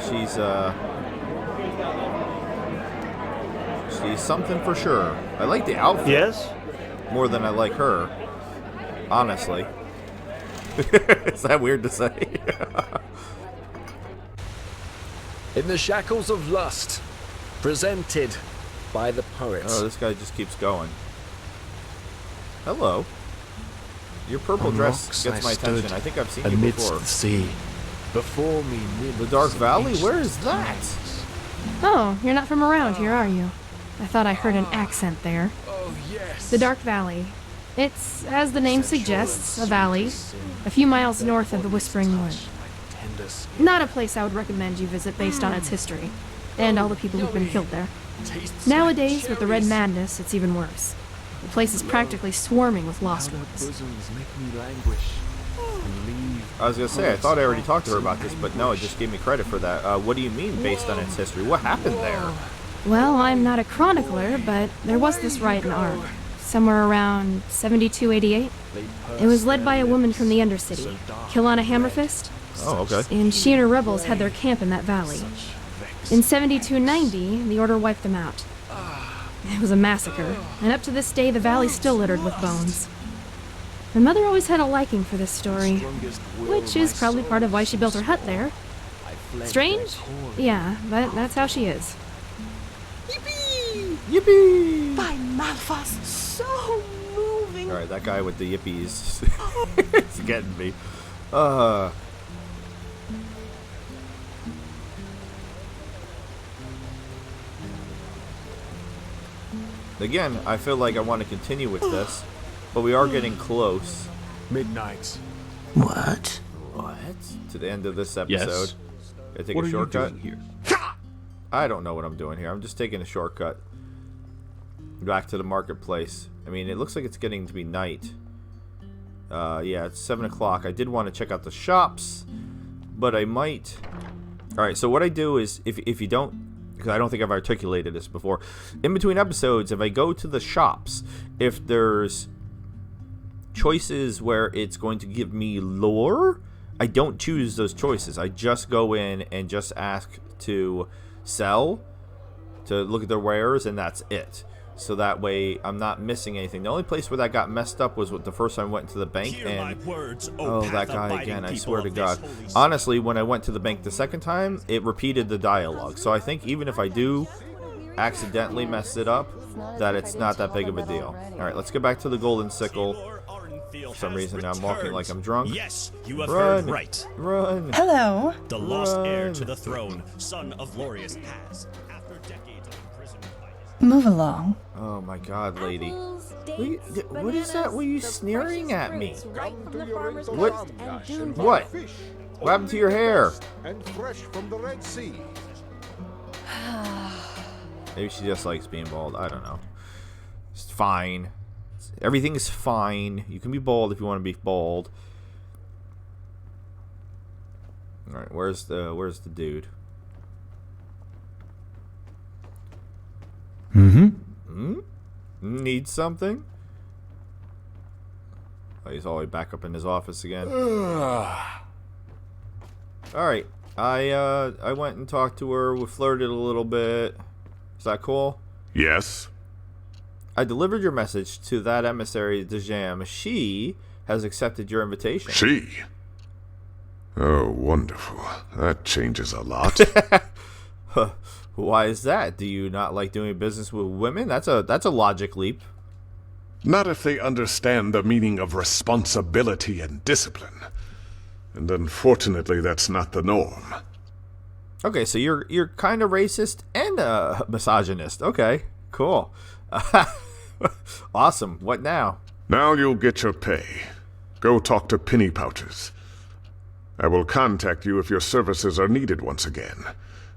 She's something for sure. I like the outfit. Yes? More than I like her. Honestly. Is that weird to say? In the Shackles of Lust, presented by the poets. Oh, this guy just keeps going. Hello. Your purple dress gets my attention. I think I've seen you before. The sea. Before me, the Dark Valley? Where is that? Oh, you're not from around here, are you? I thought I heard an accent there. Oh, yes. The Dark Valley. It's, as the name suggests, a valley, a few miles north of the Whispering Wood. Not a place I would recommend you visit based on its history, and all the people who've been killed there. Nowadays, with the Red Madness, it's even worse. The place is practically swarming with lost ones. I was going to say, I thought I already talked to her about this, but no, it just gave me credit for that. What do you mean, based on its history? What happened there? Well, I'm not a chronicler, but there was this riot in Ark, somewhere around 7288. It was led by a woman from the Undercity, Kilana Hammerfist. Oh, okay. And she and her rebels had their camp in that valley. In 7290, the Order wiped them out. It was a massacre, and up to this day the valley's still littered with bones. My mother always had a liking for this story, which is probably part of why she built her hut there. Strange? Yeah, but that's how she is. Yippee! Yippee! By Malphas, so moving. Alright, that guy with the yippies is getting me. Again, I feel like I want to continue with this, but we are getting close. Midnight. What? What? To the end of this episode. Yes. I take a shortcut here. I don't know what I'm doing here. I'm just taking a shortcut. Back to the marketplace. I mean, it looks like it's getting to be night. Yeah, it's 7 o'clock. I did want to check out the shops, but I might... Alright, so what I do is, if you don't... Because I don't think I've articulated this before. In between episodes, if I go to the shops, if there's choices where it's going to give me lore, I don't choose those choices. I just go in and just ask to sell, to look at their wares, and that's it. So that way I'm not missing anything. The only place where that got messed up was the first time I went to the bank, and oh, that guy again, I swear to God. Honestly, when I went to the bank the second time, it repeated the dialogue. So I think even if I do accidentally mess it up, that it's not that big of a deal. Alright, let's get back to the Golden Sickle. For some reason I'm walking like I'm drunk. Yes, you have heard right. Run! Hello! The lost heir to the throne, son of Lorius, has, after decades of imprisonment by his... Move along. Oh my god, lady. What is that? Were you sneering at me? What? What? What happened to your hair? And fresh from the Red Sea. Maybe she just likes being bald. I don't know. It's fine. Everything is fine. You can be bald if you want to be bald. All right, where's the dude? Need something? Oh, he's all the way back up in his office again. Alright. I went and talked to her. We flirted a little bit. Is that cool? Yes. I delivered your message to that emissary, Dijam. She has accepted your invitation. She? Oh, wonderful. That changes a lot. Why is that? Do you not like doing business with women? That's a logic leap. Not if they understand the meaning of responsibility and discipline. And unfortunately, that's not the norm. Okay, so you're kind of racist and a misogynist. Okay, cool. Awesome. What now? Now you'll get your pay. Go talk to Penny Pouches. I will contact you if your services are needed once again,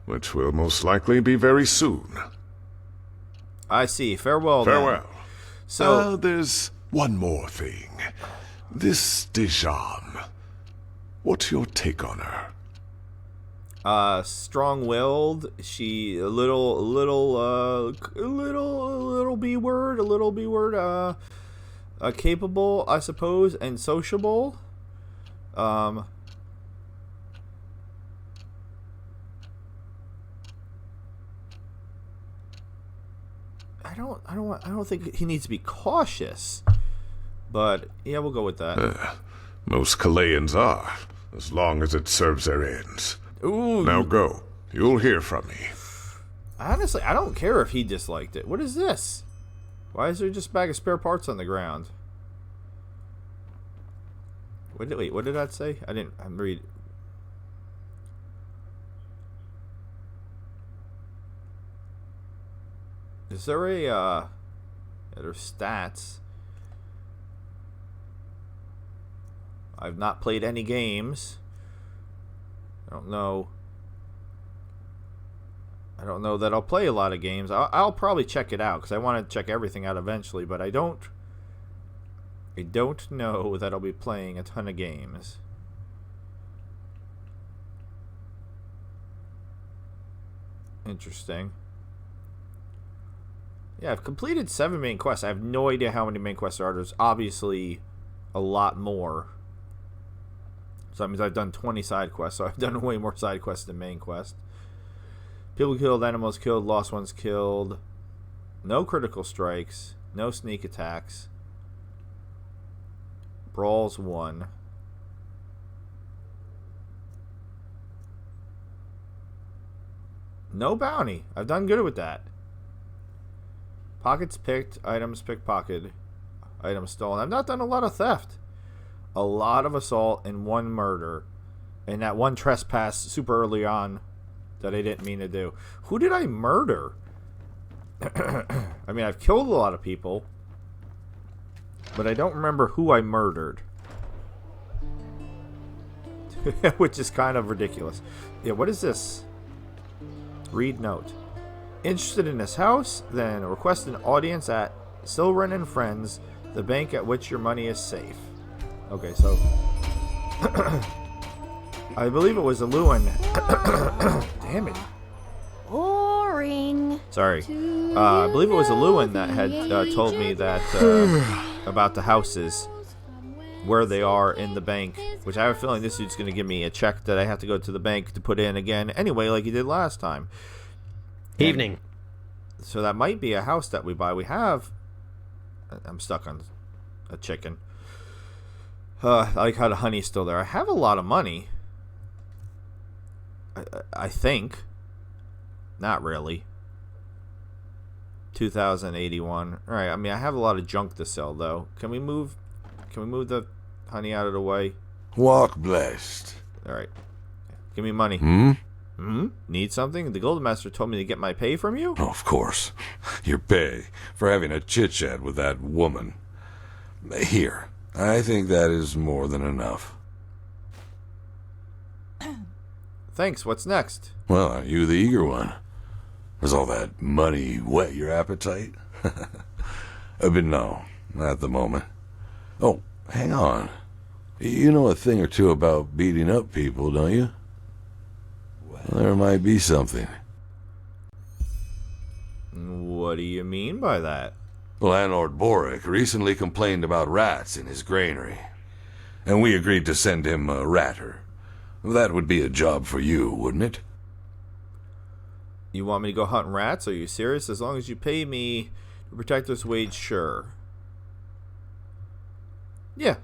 which will most likely be very soon. I see. Farewell. Farewell. Then. So there's one more thing. This Dijam. What's your take on her? Strong-willed. She a little B word. Capable, I suppose, and sociable. I don't think he needs to be cautious, but yeah, we'll go with that. Most Kalayans are, as long as it serves their ends. Ooh. Now go. You'll hear from me. Honestly, I don't care if he disliked it. What is this? Why is there just a bag of spare parts on the ground? What did that say? I didn't read. Is there a, yeah, there's stats. I've not played any games. I don't know that I'll play a lot of games. I'll probably check it out because I want to check everything out eventually, but I don't know that I'll be playing a ton of games. Interesting. Yeah, I've completed 7 main quests. I have no idea how many main quests there are. There's obviously a lot more. So that means I've done 20 side quests. So I've done way more side quests than main quest. People killed, animals killed, lost ones killed. No critical strikes. No sneak attacks. Brawls 1. No bounty. I've done good with that. Pockets picked, items pickpocketed, items stolen. I've not done a lot of theft. A lot of assault and 1 murder. And that 1 trespass super early on that I didn't mean to do. Who did I murder? I mean, I've killed a lot of people. But I don't remember who I murdered. Which is kind of ridiculous. Yeah, what is this? Read note. Interested in this house? Then request an audience at Silren and Friends, the bank at which your money is safe. Okay, so I believe it was a Lewin. Damn it. Boring. Sorry. I believe it was a Lewin that had told me that about the houses, where they are in the bank, which I have a feeling this dude's going to give me a check that I have to go to the bank to put in again anyway, like he did last time. Evening. So that might be a house that we buy. We have... I'm stuck on a chicken. I like how the honey's still there. I have a lot of money. I think. Not really. 2,081. Alright, I mean, I have a lot of junk to sell, though. Can we move the honey out of the way? Walk blessed. Alright. Give me money. Need something? The Golden Master told me to get my pay from you? Oh, of course. Your pay for having a chit-chat with that woman. Here, I think that is more than enough. Thanks, what's next? Well, are you the eager one? Does all that money whet your appetite? But no, not at the moment. Oh, hang on. You know a thing or two about beating up people, don't you? Well, there might be something. What do you mean by that? Landlord Boric recently complained about rats in his granary, and we agreed to send him a ratter. That would be a job for you, wouldn't it? You want me to go hunting rats? Are you serious? As long as you pay me the protector's wage, sure. Yeah.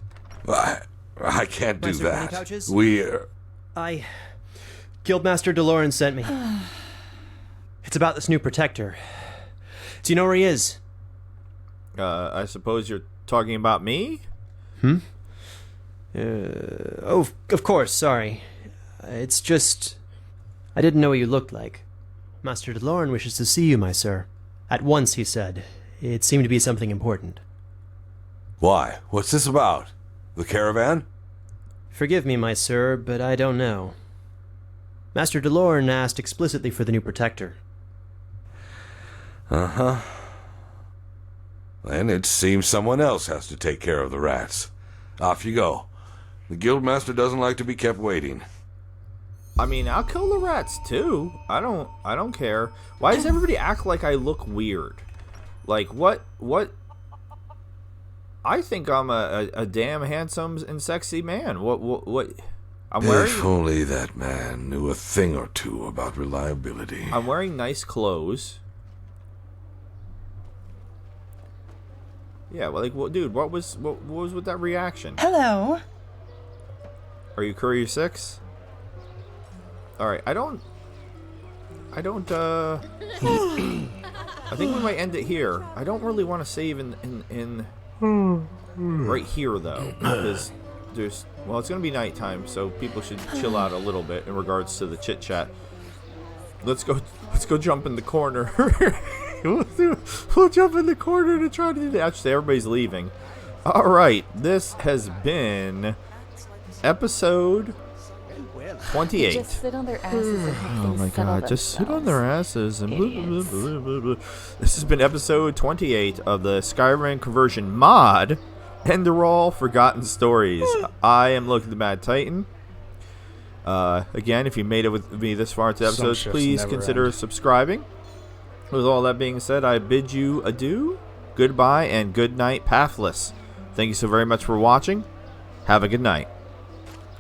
I can't do Master Penny that. Pouches? Guildmaster DeLorean sent me. It's about this new protector. Do you know where he is? I suppose you're talking about me? Oh, of course, sorry. It's just... I didn't know what you looked like. Master DeLorean wishes to see you, my sir. At once, he said. It seemed to be something important. Why? What's this about? The caravan? Forgive me, my sir, but I don't know. Master DeLorean asked explicitly for the new protector. Uh-huh. Then it seems someone else has to take care of the rats. Off you go. The Guildmaster doesn't like to be kept waiting. I mean, I'll kill the rats too. I don't care. Why does everybody act like I look weird? Like what? I think I'm a damn handsome and sexy man. What? I'm wearing. If only that man knew a thing or two about reliability. I'm wearing nice clothes. Yeah, well, like, dude, what was with that reaction? Hello. Are you Courier 6? All right, I don't. I think we might end it here. I don't really want to save in right here though, because it's gonna be nighttime, so people should chill out a little bit in regards to the chit chat. Let's go jump in the corner. We'll jump in the corner to try to do that. Actually, everybody's leaving. All right, this has been episode 28. Just sit on their asses and have Oh things my settle god, just sit on themselves. their asses and blah, blah, blah, blah, blah. This has been episode 28 of the Skyrim conversion mod, Enderal Forgotten Stories. I am Loki the Mad Titan. Again, if you made it with me this far into episodes, please consider subscribing. With all that being said, I bid you adieu, goodbye, and good night, Pathless. Thank you so very much for watching. Have a good night.